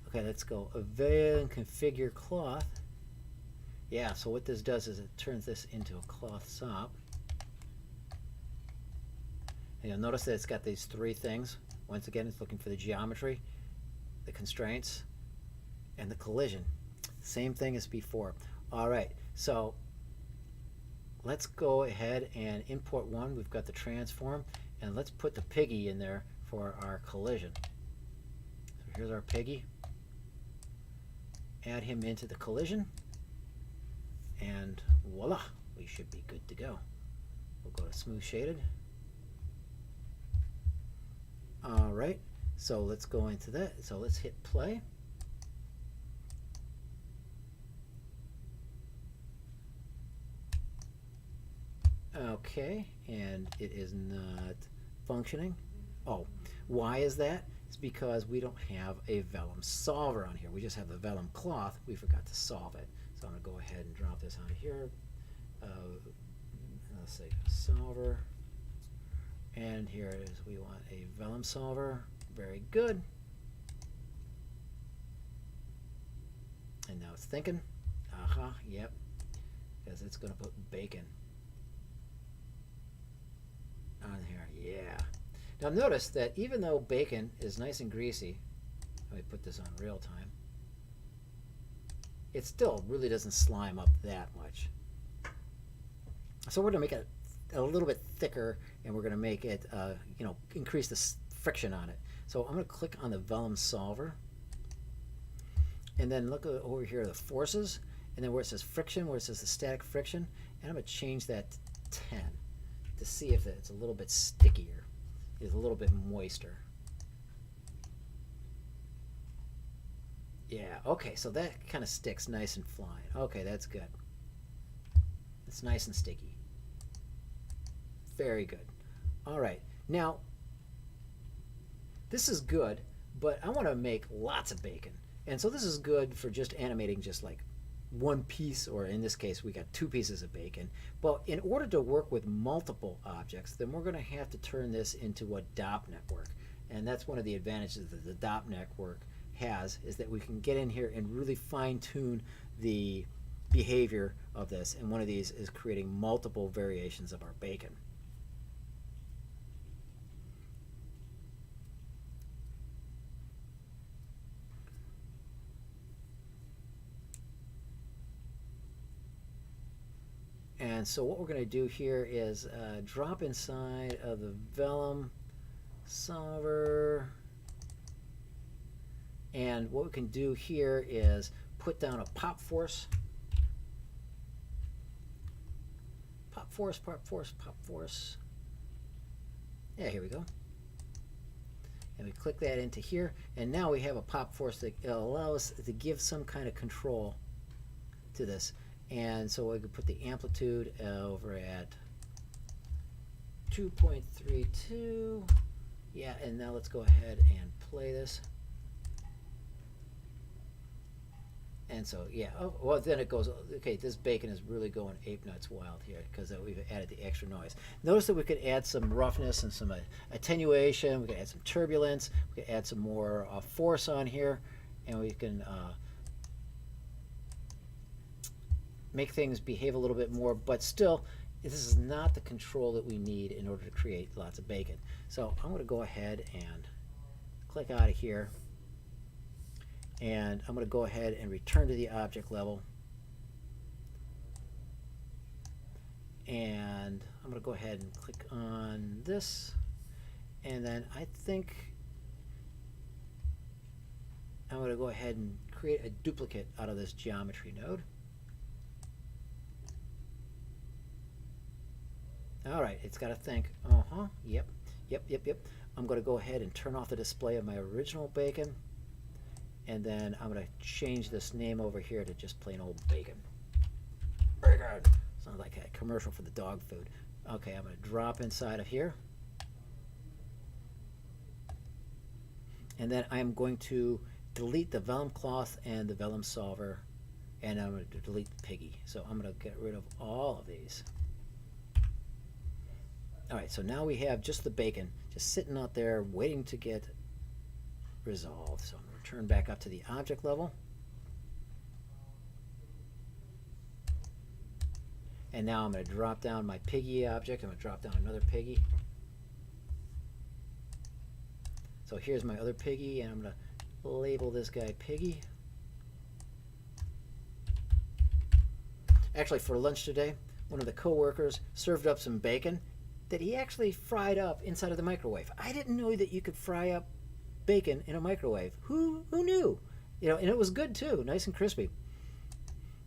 [SPEAKER 1] Okay, let's go Vellum configure cloth. Yeah, so what this does is it turns this into a cloth sop. And you'll notice that it's got these three things. Once again, it's looking for the geometry, the constraints, and the collision. Same thing as before. All right, so let's go ahead and import one. We've got the transform, and let's put the piggy in there for our collision. So here's our piggy. Add him into the collision, and voila, we should be good to go. We'll go to smooth shaded. All right, so let's go into that. So let's hit play. Okay, and it is not functioning. Oh, why is that? It's because we don't have a Vellum Solver on here. We just have the Vellum cloth. We forgot to solve it. So I'm going to go ahead and drop this on here. Let's say Solver. And here it is. We want a Vellum Solver. Very good. And now it's thinking. Yep. Because it's going to put bacon on here. Yeah. Now notice that even though bacon is nice and greasy, let me put this on real time, it still really doesn't slime up that much. So we're going to make it a little bit thicker, and we're going to make it, increase the friction on it. So I'm going to click on the Vellum Solver, and then look over here the forces, and then where it says friction, where it says the static friction, and I'm going to change that to 10 to see if it's a little bit stickier, is a little bit moister. Yeah, okay, so that kind of sticks nice and flying. Okay, that's good. It's nice and sticky. Very good. All right, now this is good, but I want to make lots of bacon. And so this is good for just animating just like one piece, or in this case we got 2 pieces of bacon. But in order to work with multiple objects, then we're going to have to turn this into a DOP network. And that's one of the advantages that the DOP network has, is that we can get in here and really fine-tune the behavior of this. And one of these is creating multiple variations of our bacon. And so what we're going to do here is drop inside of the Vellum Solver. And what we can do here is put down a pop force. Pop force, pop force, pop force. Yeah, here we go. And we click that into here. And now we have a pop force that allows us to give some kind of control to this. And so we could put the amplitude over at 2.32. Yeah, and now let's go ahead and play this. And so, yeah, oh, well, then it goes, okay, this bacon is really going ape nuts wild here because we've added the extra noise. Notice that we could add some roughness and some attenuation. We could add some turbulence. We could add some more force on here. And we can make things behave a little bit more, but still, this is not the control that we need in order to create lots of bacon. So I'm going to go ahead and click out of here, and I'm going to go ahead and return to the object level, and I'm going to go ahead and click on this, and then I think I'm going to go ahead and create a duplicate out of this geometry node. All right, it's got to think, yep. I'm going to go ahead and turn off the display of my original bacon, and then I'm going to change this name over here to just plain old bacon. Very good. Sounds like a commercial for the dog food. Okay, I'm going to drop inside of here, and then I'm going to delete the Vellum cloth and the Vellum Solver, and I'm going to delete the piggy. So I'm going to get rid of all of these. All right, so now we have just the bacon just sitting out there waiting to get resolved. So I'm going to return back up to the object level. And now I'm going to drop down my piggy object. I'm going to drop down another piggy. So here's my other piggy, and I'm going to label this guy piggy. Actually, for lunch today, one of the co-workers served up some bacon that he actually fried up inside of the microwave. I didn't know that you could fry up bacon in a microwave. Who knew? You know, and it was good too, nice and crispy.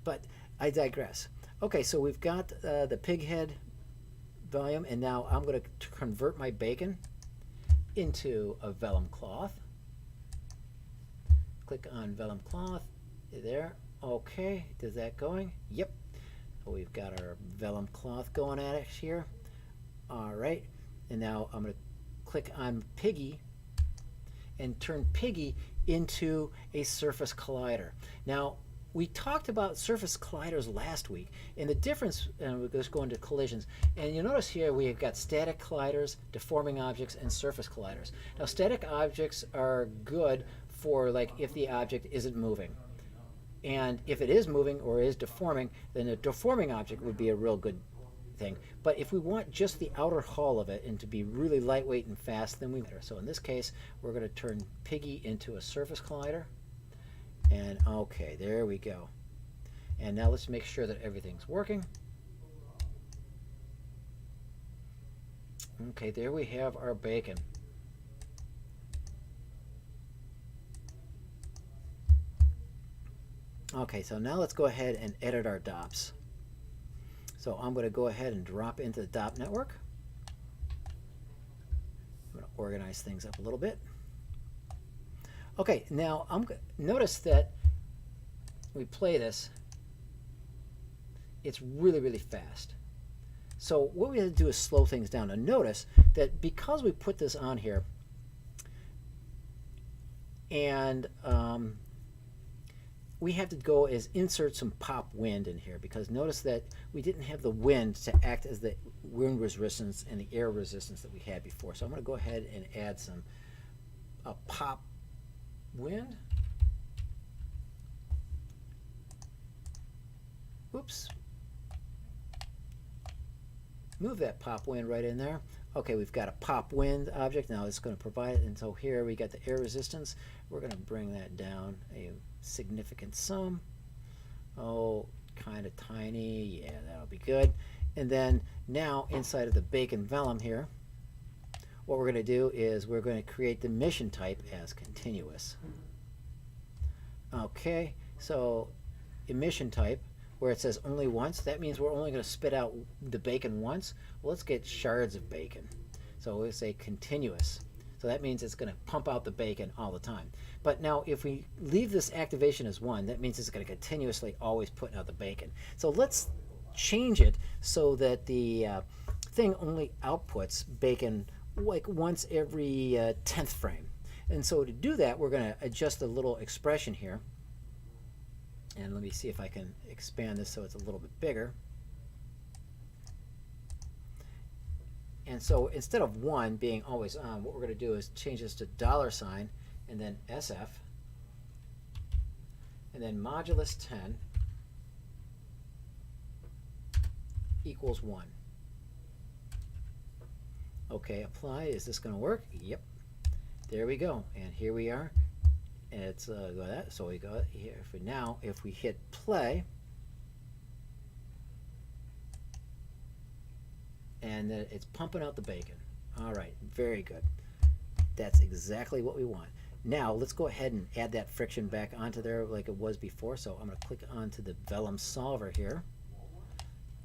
[SPEAKER 1] But I digress. Okay, so we've got the pig head volume, and now I'm going to convert my bacon into a vellum cloth. Click on vellum cloth. There. Okay, is that going? Yep. So we've got our vellum cloth going at it here. All right, and now I'm going to click on piggy and turn piggy into a surface collider. Now, we talked about surface colliders last week, and the difference, and we'll just go into collisions, and you'll notice here we've got static colliders, deforming objects, and surface colliders. Now, static objects are good for like if the object isn't moving. And if it is moving or is deforming, then a deforming object would be a real good thing. But if we want just the outer hull of it and to be really lightweight and fast, then we matter. So in this case, we're going to turn piggy into a surface collider. And okay, there we go. And now let's make sure that everything's working. Okay, there we have our bacon. Okay, so now let's go ahead and edit our DOPs. So I'm going to go ahead and drop into the DOP network. I'm going to organize things up a little bit. Okay, now notice that we play this. It's really, really fast. So what we have to do is slow things down. And notice that because we put this on here, and we have to go is insert some pop wind in here, because notice that we didn't have the wind to act as the wind resistance and the air resistance that we had before. So I'm going to go ahead and add some pop wind. Oops. Move that pop wind right in there. Okay, we've got a pop wind object. Now it's going to provide it. And so here we got the air resistance. We're going to bring that down a significant sum. Oh, kind of tiny. Yeah, that'll be good. And then now inside of the bacon vellum here, what we're going to do is we're going to create the emission type as continuous. Okay, so emission type, where it says only once, that means we're only going to spit out the bacon once. Well, let's get shards of bacon. So we'll say continuous. So that means it's going to pump out the bacon all the time. But now if we leave this activation as 1, that means it's going to continuously always put out the bacon. So let's change it so that the thing only outputs bacon like once every 10th frame. And so to do that, we're going to adjust the little expression here. And let me see if I can expand this so it's a little bit bigger. And so instead of 1 being always on, what we're going to do is change this to $, and then SF, and then modulus 10 equals 1. Okay, apply. Is this going to work? Yep. There we go. And here we are. And it's that. So we go here. Now, if we hit play, and then it's pumping out the bacon. All right, very good. That's exactly what we want. Now let's go ahead and add that friction back onto there like it was before. So I'm going to click onto the Vellum Solver here.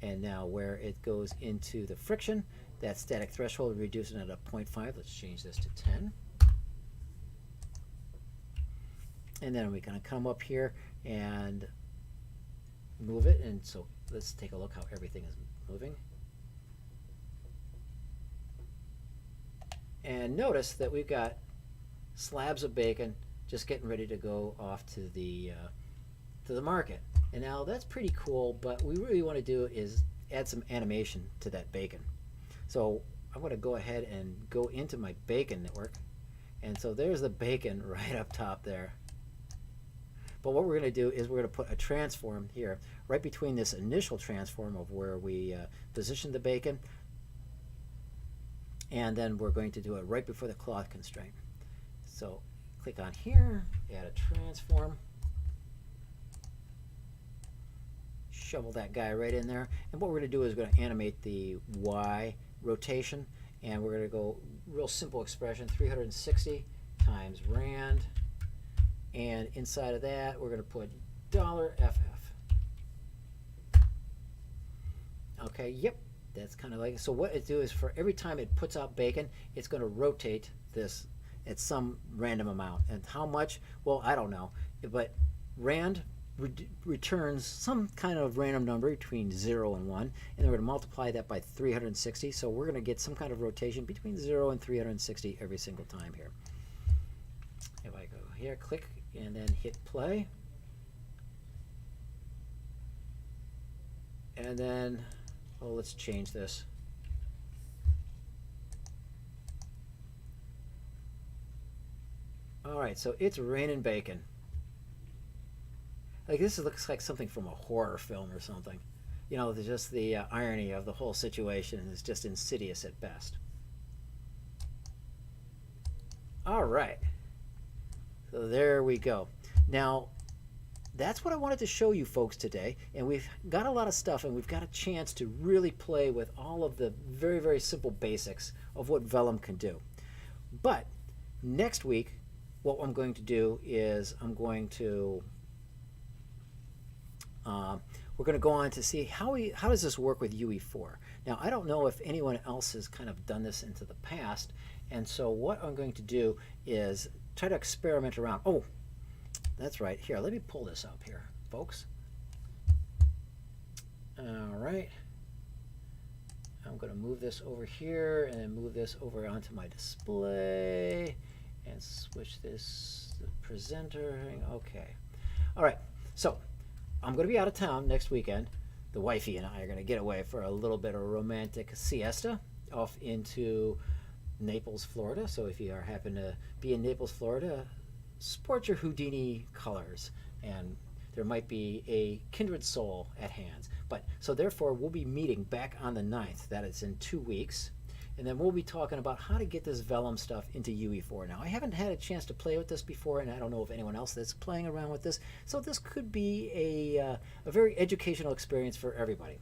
[SPEAKER 1] And now where it goes into the friction, that static threshold, reducing it at 0.5. Let's change this to 10. And then we're going to come up here and move it. And so let's take a look how everything is moving. And notice that we've got slabs of bacon just getting ready to go off to the market. And now that's pretty cool, but what we really want to do is add some animation to that bacon. So I'm going to go ahead and go into my bacon network. And so there's the bacon right up top there. But what we're going to do is we're going to put a transform here right between this initial transform of where we position the bacon, and then we're going to do it right before the cloth constraint. So click on here, add a transform, shovel that guy right in there, and what we're going to do is we're going to animate the Y rotation, and we're going to go real simple expression, 360 times rand, and inside of that we're going to put $FF. Okay, yep, that's kind of like it. So what it do is for every time it puts out bacon, it's going to rotate this at some random amount. And how much? Well, I don't know, but rand returns some kind of random number between 0 and 1, and then we're going to multiply that by 360. So we're going to get some kind of rotation between 0 and 360 every single time here. If I go here, click, and then hit play, and then, oh, let's change this. All right, so it's raining bacon. Like, this looks like something from a horror film or something. You know, just the irony of the whole situation is just insidious at best. All right. So there we go. Now, that's what I wanted to show you folks today. And we've got a lot of stuff, and we've got a chance to really play with all of the very, very simple basics of what Vellum can do. But next week, what I'm going to do is we're going to go on to see how does this work with UE4. Now, I don't know if anyone else has kind of done this into the past, and so what I'm going to do is try to experiment around. Oh, that's right. Here, let me pull this up here, folks. All right. I'm going to move this over here and then move this over onto my display and switch this to the presenter. Okay. All right. So I'm going to be out of town next weekend. The wifey and I are going to get away for a little bit of a romantic siesta off into Naples, Florida. So if you happen to be in Naples, Florida, sport your Houdini colors, and there might be a kindred soul at hand. But so therefore, we'll be meeting back on the 9th. That is in 2 weeks. And then we'll be talking about how to get this Vellum stuff into UE4. Now, I haven't had a chance to play with this before, and I don't know of anyone else that's playing around with this. So this could be a very educational experience for everybody.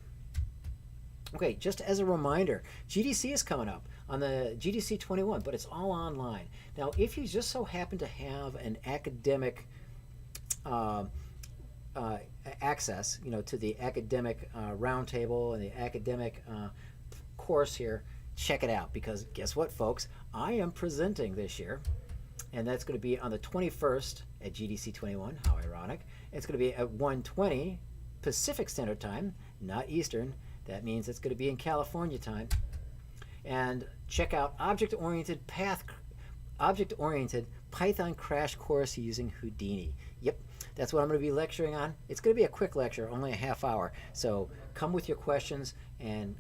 [SPEAKER 1] Okay, just as a reminder, GDC is coming up on the GDC 21, but it's all online. Now, if you just so happen to have an academic access, you know, to the academic roundtable and the academic course here, check it out, because guess what, folks? I am presenting this year, and that's going to be on the 21st at GDC 21. How ironic. It's going to be at 1:20 Pacific Standard Time, not Eastern. That means it's going to be in California time. And check out object-oriented Python crash course using Houdini. Yep, that's what I'm going to be lecturing on. It's going to be a quick lecture, only a half hour. So come with your questions and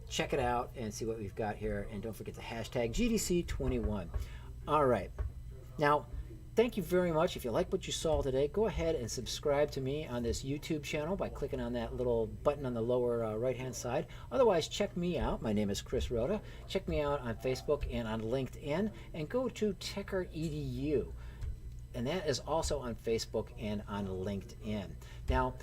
[SPEAKER 1] check it out and see what we've got here. And don't forget the hashtag GDC21. All right. Now, thank you very much. If you like what you saw today, go ahead and subscribe to me on this YouTube channel by clicking on that little button on the lower right-hand side. Otherwise, check me out. My name is Chris Rhoda. Check me out on Facebook and on LinkedIn. And go to Tech Art EDU. And that is also on Facebook and on LinkedIn. Now,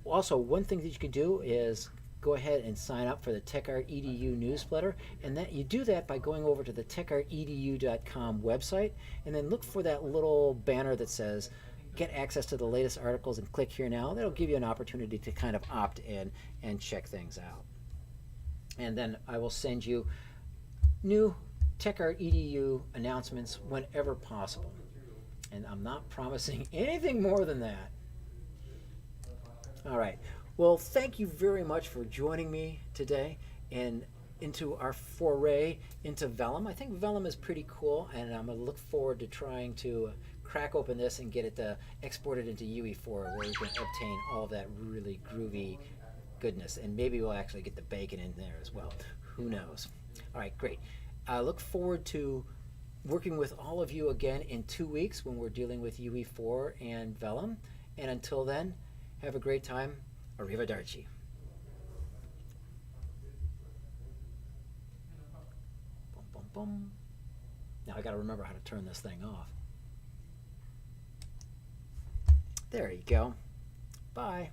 [SPEAKER 1] also, one thing that you can do is go ahead and sign up for the Tech Art EDU newsletter, and that you do that by going over to the techartedu.com website, and then look for that little banner that says get access to the latest articles, and click here now. That'll give you an opportunity to kind of opt in and check things out. And then I will send you new Tech Art EDU announcements whenever possible. And I'm not promising anything more than that. All right. Well, thank you very much for joining me today and into our foray into Vellum. I think Vellum is pretty cool, and I'm going to look forward to trying to crack open this and get it exported into UE4, where we can obtain all of that really groovy goodness. And maybe we'll actually get the bacon in there as well. Who knows? All right, great. I look forward to working with all of you again in 2 weeks when we're dealing with UE4 and Vellum. And until then, have a great time. Arrivederci. Boom, boom, boom. Now I got to remember how to turn this thing off. There you go. Bye.